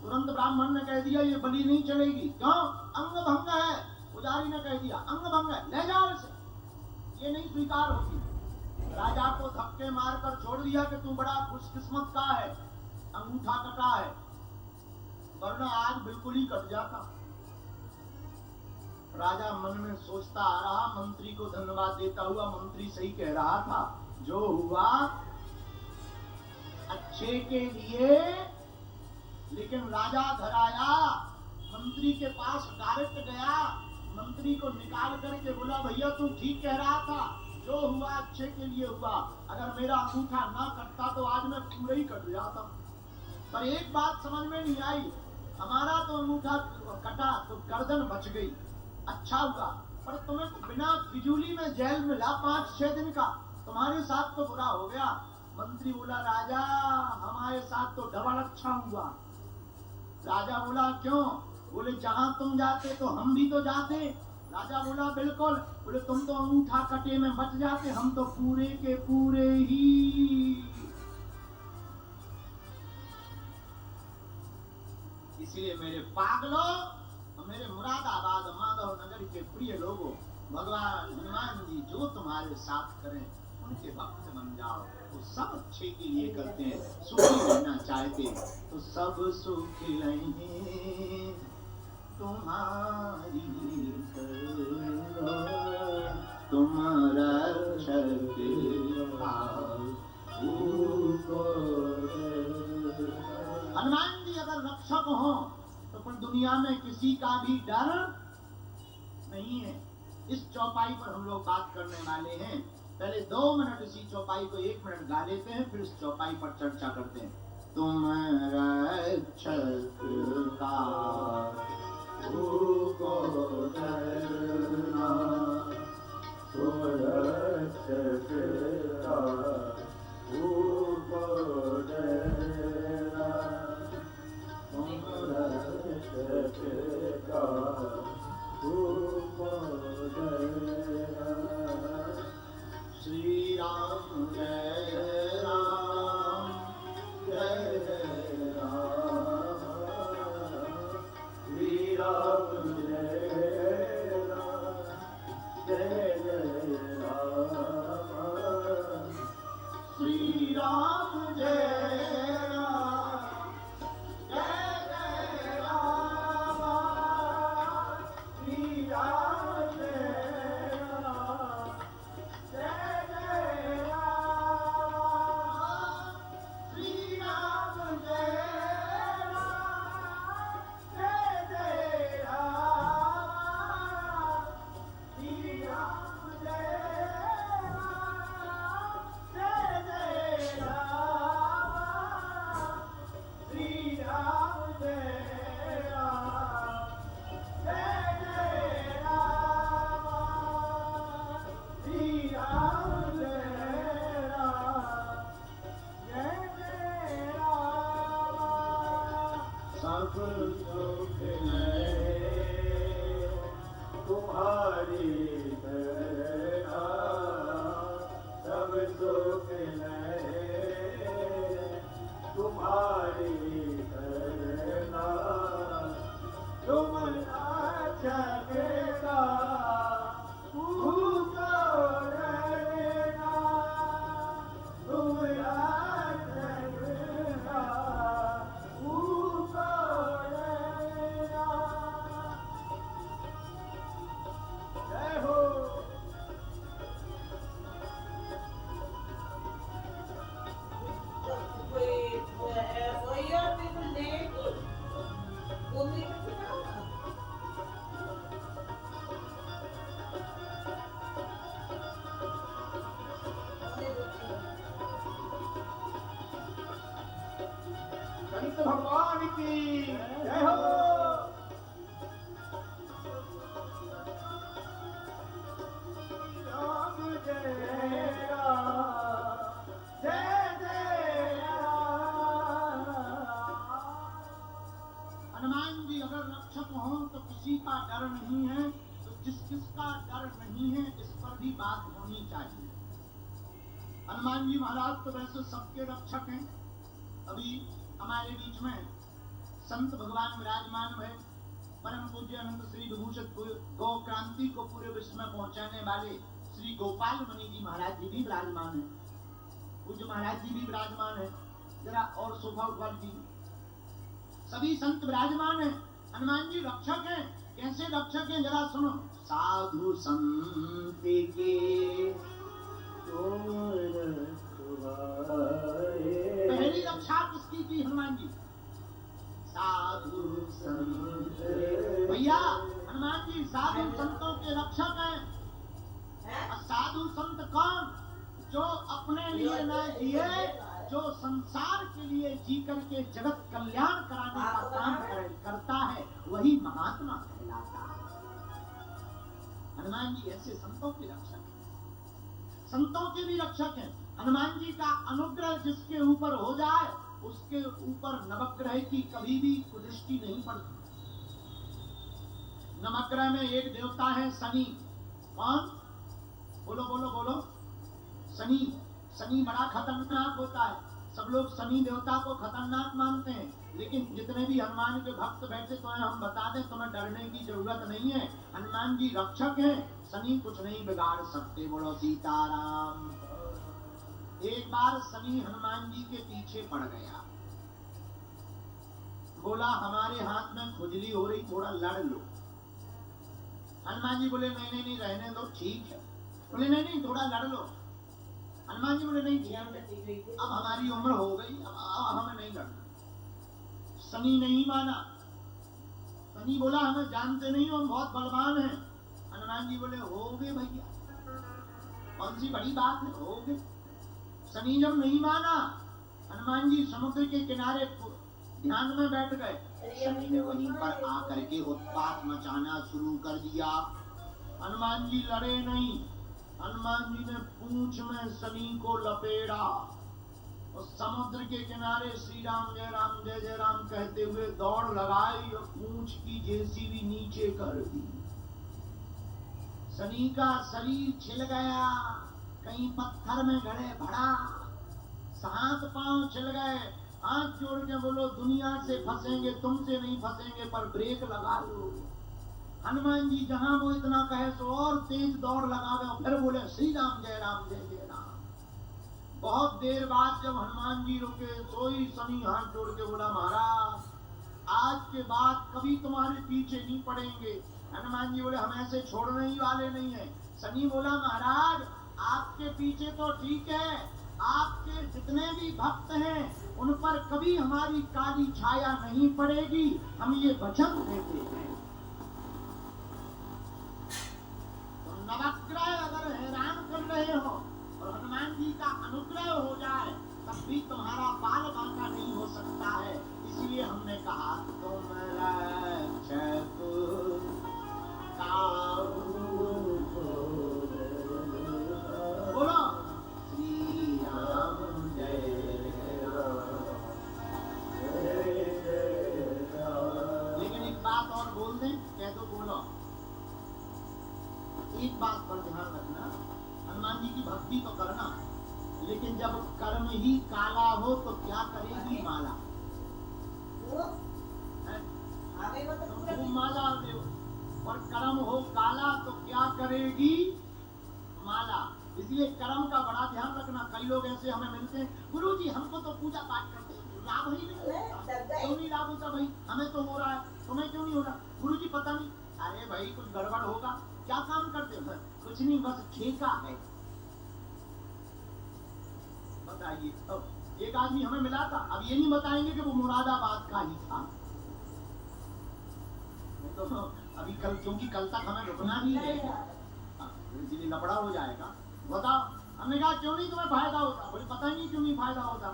तुरंत ब्राह्मण ने कह दिया ये बलि नहीं चलेगी। क्यों? अंग भंग है। पुजारी ने कह दिया अंग भंग है, ले जाओ इसे, ये नहीं स्वीकार होगी। राजा को धक्के मारकर छोड़ दिया कि तू बड़ा खुशकिस्मत का है, अंगूठा कटा है, वरना आज बिल्कुल ही कट जाता। राजा मन में सोचता आ रहा, मंत्री को धन्यवाद देता हुआ, मंत्री सही कह रहा था, जो हुआ अच्छे के लिए। लेकिन राजा घर आया, मंत्री के पास डायरेक्ट गया, मंत्री को निकाल करके बोला भैया तू ठीक कह रहा था, जो हुआ अच्छे के लिए हुआ, अगर मेरा अंगूठा ना कटता तो आज मैं पूरा ही कट जाता। पर एक बात समझ में नहीं आई, हमारा तो अंगूठा कटा तो गर्दन बच गई, अच्छा हुआ, पर तुम्हें तो बिना फिजूली में जेल मिला 5-6 दिन का, तुम्हारे साथ तो बुरा हो गया। मंत्री बोला राजा हमारे साथ तो डबल अच्छा हुआ। राजा बोला क्यों? बोले जहां तुम जाते तो हम भी तो जाते। राजा बोला बिल्कुल। बोले तुम तो अंगूठा कटे में बच जाते, हम तो पूरे के पूरे ही। इसलिए मेरे पागलों, मेरे मुरादाबाद माधव नगर के प्रिय लोगों, भगवान हनुमान जी जो तुम्हारे साथ करें उनके भक्त बन जाओ। वो सब अच्छे के लिए करते हैं, सुखी रहना चाहते तो सब सुख रहें तुम्हारी करुणा, तुम्हारा हनुमान जी अगर रक्षक हो तो फिर दुनिया में किसी का भी डर नहीं है। इस चौपाई पर हम लोग बात करने वाले हैं। पहले 2 मिनट इसी चौपाई को 1 मिनट गा लेते हैं, फिर इस चौपाई पर चर्चा करते हैं। तुम रक्षक का को डरना, तुम रक्षक का को डरना, तुम रक्षक का को डरना। श्री राम जय राम जय जय राम, श्री राम जय राम, जय जय राम, श्री राम जय राम जय जय राम, श्री राम जय राम, जय जय राम, श्री राम जय राम जय जय राम, श्री राम जय राम, जय जय राम, श्री राम जय राम, जय जय राम, श्री राम जय राम, जय जय राम। सब सुख है तुम्हारी प्रेरणा, सब सुख है तुम्हारी प्रेरणा, तुम रक्षक का भूख डरना, तुम रक्षक का भूख डरना। जय हो। कोई और भी कुछ देगी वो भी कुछ ना संत भगवान की जय हो। राम जय राम, जय जय राम। हनुमान जी अगर रक्षक हों तो किसी का डर नहीं है, तो जिसका डर नहीं है इस पर भी बात होनी चाहिए। हनुमान जी महाराज तो वैसे सबके रक्षक हैं। अभी हमारे बीच में संत भगवान विराजमान हुए, परम पूज्य अनंत श्री विभूषित गौ क्रांति को पूरे विश्व में पहुंचाने वाले श्री गोपाल मुनि जी महाराज जी भी विराजमान है, पूज्य महाराज जी भी विराजमान है। जरा और शोभा उठवा जी, सभी संत विराजमान है। हनुमान जी रक्षक हैं। कैसे रक्षक हैं जरा सुनो। साधु संत के तुम रखवारे, पहली रक्षा किसकी की हनुमान जी? साधु संत। भैया हनुमान जी साधु संतों के रक्षक हैं। और साधु संत कौन? जो अपने लिए न जिए, जो संसार के लिए जी करके जगत कल्याण कराने का काम करता है, वही महात्मा कहलाता है। हनुमान जी ऐसे संतों के रक्षक हैं, संतों के भी रक्षक हैं। हनुमान जी का अनुग्रह जिसके ऊपर हो जाए उसके ऊपर नवग्रह की कभी भी कुदृष्टि नहीं पड़ती। नवग्रह में एक देवता है शनि। कौन? बोलो बोलो बोलो। शनि। शनि बड़ा खतरनाक होता है। सब लोग शनि देवता को खतरनाक मानते हैं, लेकिन जितने भी हनुमान के भक्त बैठे तो हम बता दें, तुम्हें डरने की जरूरत नहीं है। हनुमान जी रक्षक हैं, शनि कुछ नहीं बिगाड़ सकते। बोलो सीताराम। एक बार शनि हनुमान जी के पीछे पड़ गया, बोला हमारे हाथ में खुजली हो रही, थोड़ा लड़ लो। हनुमान जी बोले नहीं नहीं नहीं, रहने दो, ठीक है। बोले नहीं नहीं, थोड़ा लड़ लो। हनुमान जी बोले नहीं ठीक है, अब हमारी उम्र हो गई, अब हमें नहीं लड़ना। शनि नहीं माना। शनि बोला हमें जानते नहीं हो, हम बहुत बलवान हैं। हनुमान जी बोले हो गए भैया। कौन सी बड़ी बात है, हो गई। शनि जब नहीं माना, हनुमान जी समुद्र के किनारे ध्यान में बैठ गए। शनि ने वहीं पर आकर के उत्पात मचाना शुरू कर दिया। हनुमान जी लड़े नहीं, हनुमान जी ने पूंछ में शनि को लपेड़ा और समुद्र के किनारे श्री राम जय जय राम कहते हुए दौड़ लगाई और पूंछ की जेसीबी नीचे कर दी। शनि का शरीर छिल गया, कहीं पत्थर में गड़े भड़ा, हाथ पांव छिल गए। हाथ जोड़ के बोलो, दुनिया से फंसेंगे, तुमसे नहीं फंसेंगे, पर ब्रेक लगा लो। हनुमान जी जहां वो इतना कहे सो और तेज दौड़ लगा गए, फिर बोले श्री राम जय जय राम। बहुत देर बाद जब हनुमान जी रुके, सोई शनि हाथ जोड़ के बोला, महाराज आज के बाद कभी तुम्हारे पीछे नहीं पड़ेंगे। हनुमान जी बोले, हम ऐसे छोड़ने ही वाले नहीं है। शनि बोला, महाराज आपके पीछे तो ठीक है, आपके जितने भी भक्त हैं उन पर कभी हमारी काली छाया नहीं पड़ेगी, हम ये वचन देते हैं। तो नवग्रह अगर हैरान कर रहे हो और हनुमान जी का अनुग्रह हो जाए तब भी तुम्हारा बाल बांका नहीं हो सकता है। इसलिए हमने कहा, तुम रक्षक बोलो श्री राम जय राम। लेकिन एक बात और बोल दें, कह दो, बोलो। एक बात पर ध्यान रखना, हनुमान जी की भक्ति तो करना, लेकिन जब कर्म ही काला हो तो क्या करेगी माला? तुम माला दो और कर्म हो काला तो क्या करेगी माला? इसलिए कर्म का बड़ा ध्यान रखना। कई लोग ऐसे हमें मिलते हैं, गुरु जी हमको तो पूजा पाठ करते हैं, लाभ ही नहीं होता। क्यों नहीं लाभ होता भाई? हमें तो हो रहा है, तुम्हें क्यों नहीं हो रहा? गुरु जी पता नहीं। अरे भाई कुछ गड़बड़ होगा। क्या काम करते हो? कुछ नहीं, बस ठेका है। बताइए, अब एक आदमी हमें मिला था, अब ये नहीं बताएंगे कि वो मुरादाबाद का ही था। तो अभी कल, क्योंकि कल तक हमें रुकना ही है, इसीलिए लफड़ा हो जाएगा। बताओ, हमने कहा क्यों नहीं तुम्हें फायदा होता? बोले पता ही नहीं क्यों नहीं फायदा होता।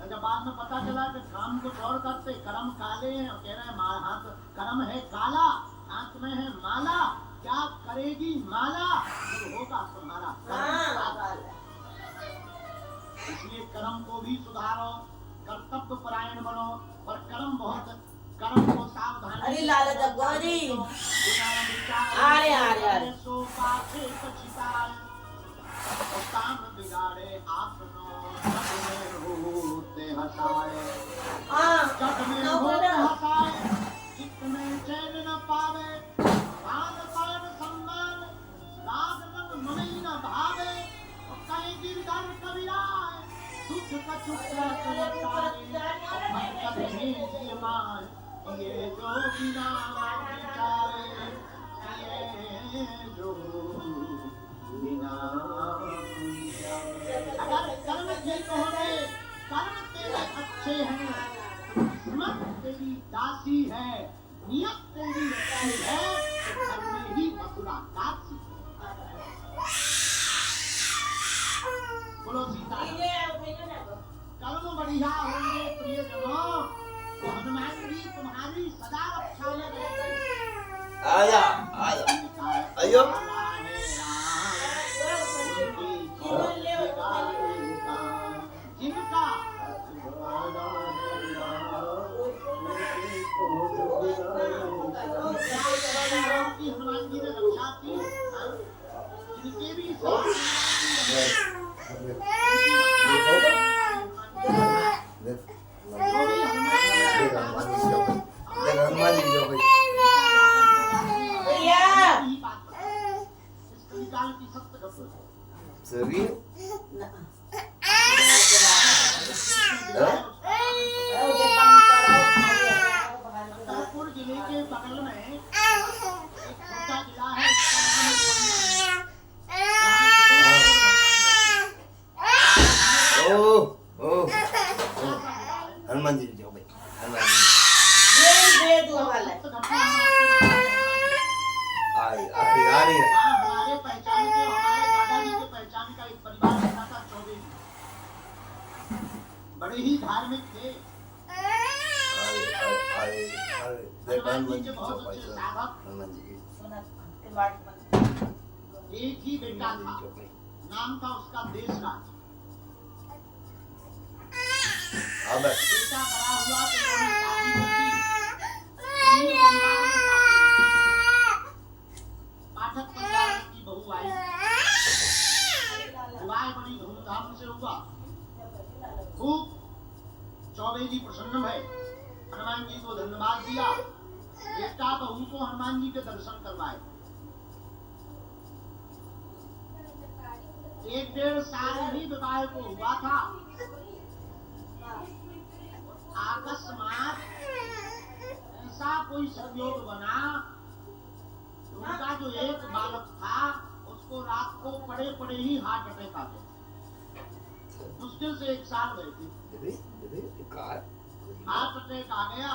जब बाद में पता चला कि काम कुछ और करते, कर्म काले हैं, और कह रहे हैं हाथ कर्म है काला, हाथ में है माला, क्या करेगी माला? तो होगा तुम्हारा कर्म। इसलिए कर्म को भी सुधारो, कर्तव्य परायण बनो, और कर्म को सावधान। अरे लाला जगोरी अरे सो पाछे पछताए, काम बिगाड़े आपनो, जग में होते हंसाए, जग में होते हंसाए, चित्त में चैन न पावे, भान पान सम्मान राग रंग मन ही न भावे, और कहीं गिरधर कबीराए, दुख कछुक ये जो बिना विचारे, ये जो बिना विचारे। अगर कर्म ठीक होंगे, कर्म तेरे अच्छे हैं, तो किस्मत तेरी दासी है, नियत तेरी अच्छी है, तो कर्म ही मथुरा काशी। बोलो सीता, कर्म बढ़िया होंगे प्रियजनों, तो हनुमान जी तुम्हारी सदा रक्षा में रहेंगे। आया आयो जिनका हनुमान जी ने रक्षा की, जिनके भी हनुमान जी जो सभी छतरपुर जिले के बगल में एक छोटा जिला है, हनुमान जी जो भाई हनुमान जी आ रही है। हमारे पहचान के, हमारे दादाजी के पहचान का बड़े ही धार्मिक थे। देख हनुमान जी के की बहुत चौपाई अच्छे सर, साधक। हनुमान जी की एक ही बेटा हनुमान जी था, की चौपाई। नाम था उसका देशराज। हाँ बस बेटा बड़ा हुआ तो उन्होंने शादी कर दी। 3 परिवार में शादी। पाठक परिवार की बहू आई। विवाह बड़ी धूमधाम से हुआ। खूब चौबे जी प्रसन्न भय, हनुमान जी को धन्यवाद दिया। बेटा बहू को हनुमान जी के दर्शन करवाए। 1-1.5 साल ही विवाह को हुआ था। अकस्मात ऐसा कोई संयोग बना, उनका जो एक बालक था उसको रात को पड़े पड़े ही हार्ट अटैक आ गया। मुश्किल से 1 साल बैठी, हार्ट अटैक आ गया।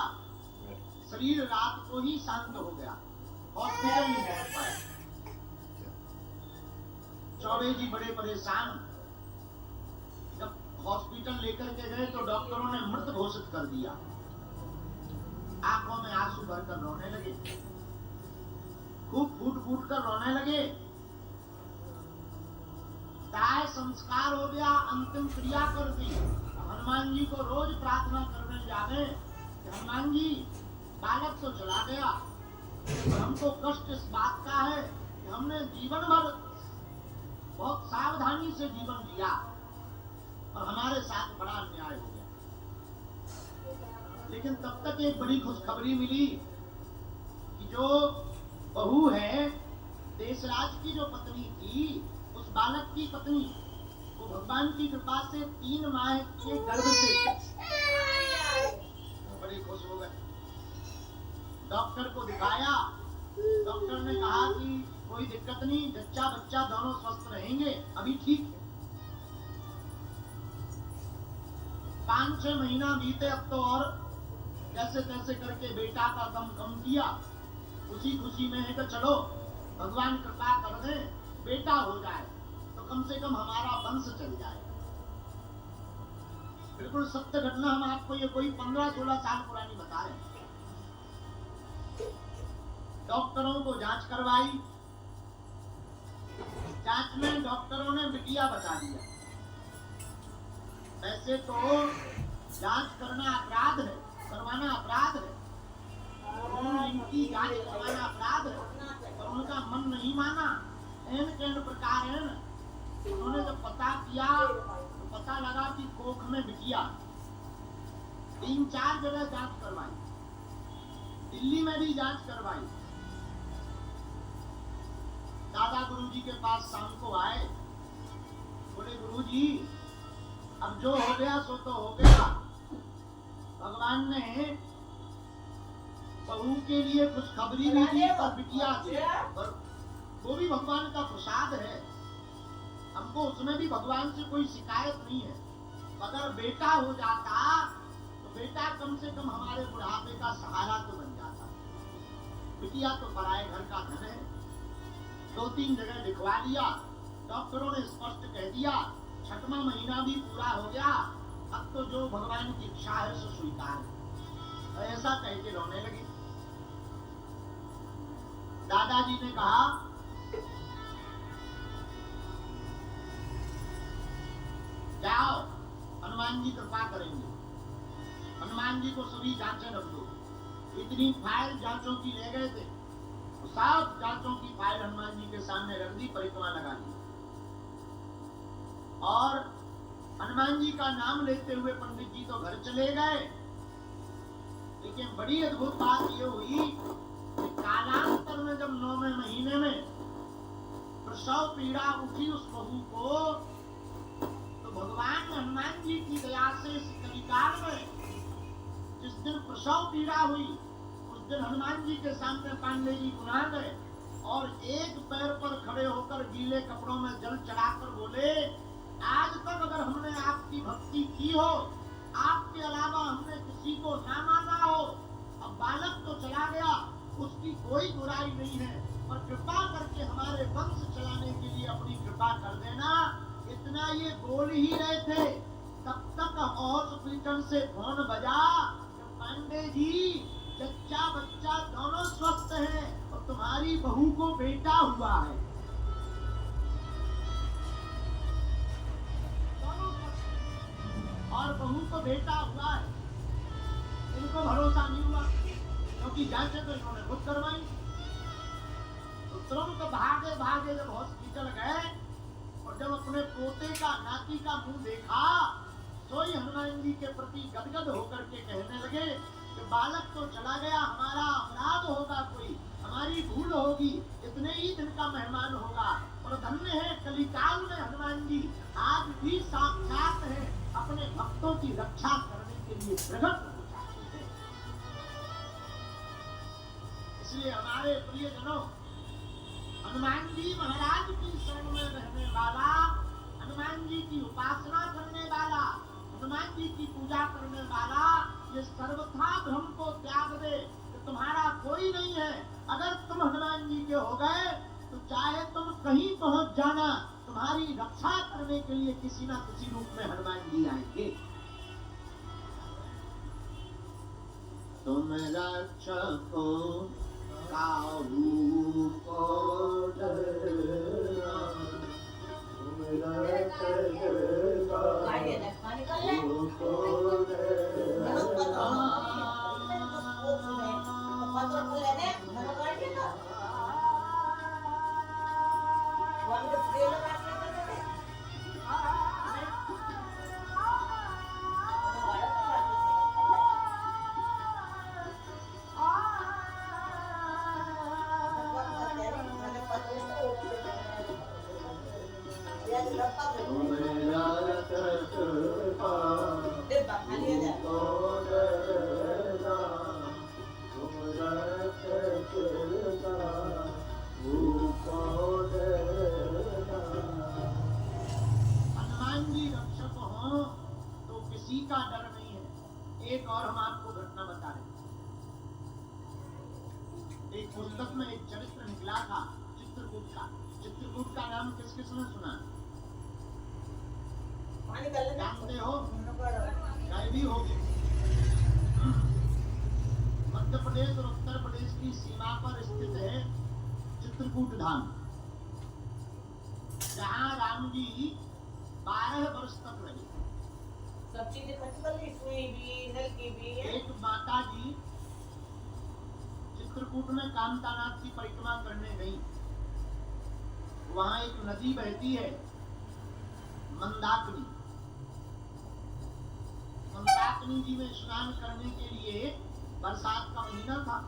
शरीर रात को ही शांत हो गया, हॉस्पिटल नहीं पहुंच पाए। चौबे जी बड़े परेशान। जब हॉस्पिटल लेकर के गए तो डॉक्टरों ने मृत घोषित कर दिया। आंखों में आंसू भरकर रोने लगे, खूब फूट फूट कर रोने लगे। दाह संस्कार हो गया, अंतिम क्रिया कर दी। हनुमान जी को रोज प्रार्थना करने जावे कि हनुमान जी बालक तो चला गया, पर हमको कष्ट इस बात का है कि हमने जीवन भर बहुत सावधानी से जीवन जिया और हमारे साथ बड़ा अन्याय हो गया। लेकिन तब तक एक बड़ी खुशखबरी मिली कि जो बहू है, देशराज की जो पत्नी थी, उस बालक की पत्नी, वो भगवान की कृपा से 3 माह के गर्भ से बड़े खुश हो गए। डॉक्टर को दिखाया। डॉक्टर ने कहा कि कोई दिक्कत नहीं, जच्चा बच्चा दोनों स्वस्थ रहेंगे, अभी ठीक है। 5-6 महीना बीते, अब तो और जैसे तैसे करके बेटा का दम कम किया। खुशी खुशी में है कि चलो भगवान कृपा कर दे, बेटा हो जाए तो कम से कम हमारा वंश चल जाए। बिल्कुल सत्य घटना हम आपको ये कोई 15-16 साल पुरानी बता रहे हैं। डॉक्टरों को जांच करवाई। जांच में डॉक्टरों ने बिटिया बता दिया। वैसे तो जांच करना अपराध है, करवाना अपराध है, इनकी जांच करवाना अपराध है, पर उनका मन नहीं माना। एन प्रकार उन्होंने जब पता किया तो पता लगा कि कोख में बिटिया। 3-4 जगह जांच करवाई, दिल्ली में भी जांच करवाई। दादा गुरुजी के पास शाम को आए, बोले गुरुजी अब जो हो गया सो तो हो गया। भगवान ने बहू के लिए कुछ खबरी भी दी और बिटिया दी, पर वो भी भगवान का प्रसाद है। हमको उसमें भी भगवान से कोई शिकायत नहीं है। अगर बेटा हो जाता तो बेटा कम से कम हमारे बुढ़ापे का सहारा तो बन जाता। बिटिया तो पराए घर का धन है। 2-3 जगह दिखवा लिया, डॉक्टरों ने स्पष्ट कह दिया 6वां महीना भी पूरा हो गया, अब तो जो भगवान की इच्छा है सो स्वीकार है। तो ऐसा कह के रोने लगे। दादाजी ने कहा जाओ हनुमान जी कृपा करेंगे, हनुमान जी को सभी जांचें रख दो। इतनी फाइल जांचों की ले गए थे, तो सब जांचों की फाइल हनुमान जी के सामने रख दी, परिक्रमा लगा दी। और हनुमान जी का नाम लेते हुए पंडित जी तो घर चले गए। लेकिन बड़ी अद्भुत बात ये हुई कि कालांतर में जब 9वें महीने में प्रसव पीड़ा उठी उस बहू को, तो भगवान हनुमान जी की दया से इस कलिकाल में जिस दिन प्रसव पीड़ा हुई, उस दिन हनुमान जी के सामने पांडे जी गुना गए और एक पैर पर खड़े होकर गीले कपड़ों में जल चढ़ाकर बोले, आज तक अगर हमने आपकी भक्ति की हो, आपके अलावा हमने किसी को ना माना हो, अब बालक तो चला गया, उसकी कोई बुराई नहीं है, पर कृपा करके हमारे वंश चलाने के लिए अपनी कृपा कर देना। इतना ये बोल ही रहे थे, तब तक हॉस्पिटल हॉस्पिटल से फोन बजा कि पांडे जी बच्चा बच्चा दोनों स्वस्थ हैं और तुम्हारी बहू को बेटा हुआ है। दोनों स्वस्थ और बहू को बेटा हुआ है। इनको भरोसा नहीं हुआ क्योंकि जांचें तो इन्होंने खुद करवाई। तो तुरंत भागे भागे जब हॉस्पिटल गए और जब अपने पोते का नाती का मुंह देखा तो ही हनुमान जी के प्रति गदगद होकर के कहने लगे कि बालक तो चला गया, हमारा अपराध होगा, कोई हमारी भूल होगी, इतने ही दिन का मेहमान होगा। और धन्य है कलिकाल में हनुमान जी आज भी साक्षात है, अपने भक्तों की रक्षा करने के लिए प्रकट हो जाते हैं। इसलिए हमारे प्रियजनों, हनुमान जी महाराज की शरण में रहने वाला, हनुमान जी की उपासना करने वाला, हनुमान जी की पूजा करने वाला, ये सर्वथा भ्रम को त्याग दे कि तुम्हारा कोई नहीं है। अगर तुम हनुमान जी के हो गए तो चाहे तुम कहीं पहुंच जाना, तुम्हारी रक्षा करने के लिए किसी न किसी रूप में हनुमान जी आएंगे। तुम रक्षकों का रूप गाड़ी है ना निकल ले बहुत पता पत्र को लेने घर गाड़ी का वाले तेल काटने देते हनुमान जी रक्षक हो तो किसी का डर नहीं है। एक और हम आपको घटना बता रहे हैं। एक पुस्तक में एक चरित्र निकला था चित्रकूट का। चित्रकूट का नाम किस किसने सुना? पानी कर ले जानते हो? गए भी होगे। मध्य प्रदेश और उत्तर प्रदेश की सीमा पर स्थित है चित्रकूट धाम, जहाँ राम जी 12 वर्ष तक रहे। सब चीजें खर्च कर ली, सुई भी नल की भी है। एक माता जी चित्रकूट में कामतानाथ की परिक्रमा करने गई। वहां एक नदी बहती है मंदाकिनी। मंदाकिनी जी में स्नान करने के लिए बरसात का महीना था,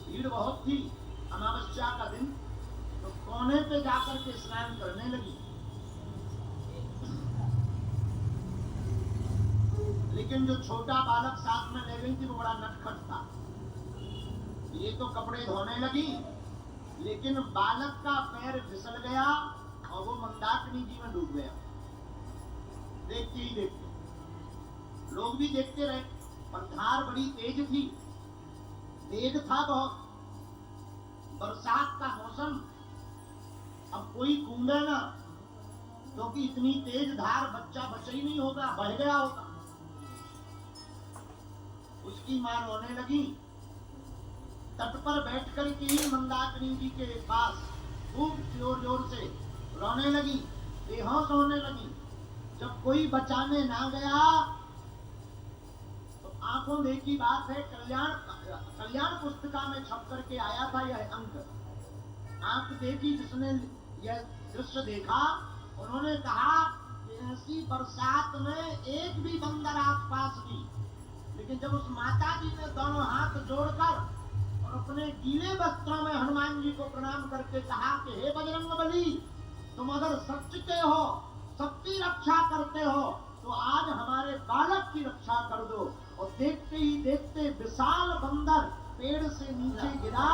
भीड़ बहुत थी, अमावस्या का दिन। तो कोने पे जाकर के स्नान करने लगी। लेकिन जो छोटा बालक साथ में ले गई थी वो बड़ा नटखट था। ये तो कपड़े धोने लगी, लेकिन बालक का पैर फिसल गया और वो मंदाकिनी जी में डूब गया। देखते ही देखते लोग भी देखते रहे, पर धार बड़ी तेज थी, तेज था बहुत। बरसात का मौसम, अब कोई कूदे ना, क्योंकि इतनी तेज धार बच्चा बचा ही नहीं होगा, बह गया होगा। उसकी मां रोने लगी। तट पर बैठ कर के ही मंदाकिनी जी के पास खूब जोर जोर से रोने लगी, बेहोश होने लगी। जब कोई बचाने ना गया तो आंखों देखी बात है, कल्याण पुस्तिका में छप करके आया था यह अंक। आंख देखी जिसने यह दृश्य देखा, उन्होंने कहा कि ऐसी बरसात में एक भी बंदर आसपास नहीं। लेकिन जब उस माता जी ने दोनों हाथ जोड़कर और अपने गीले वस्त्रों में हनुमान जी को प्रणाम करके कहा कि हे बजरंगबली, तुम अगर सच के हो, सबकी रक्षा करते हो, तो आज हमारे बालक की रक्षा कर दो। और देखते ही देखते विशाल बंदर पेड़ से नीचे गिरा।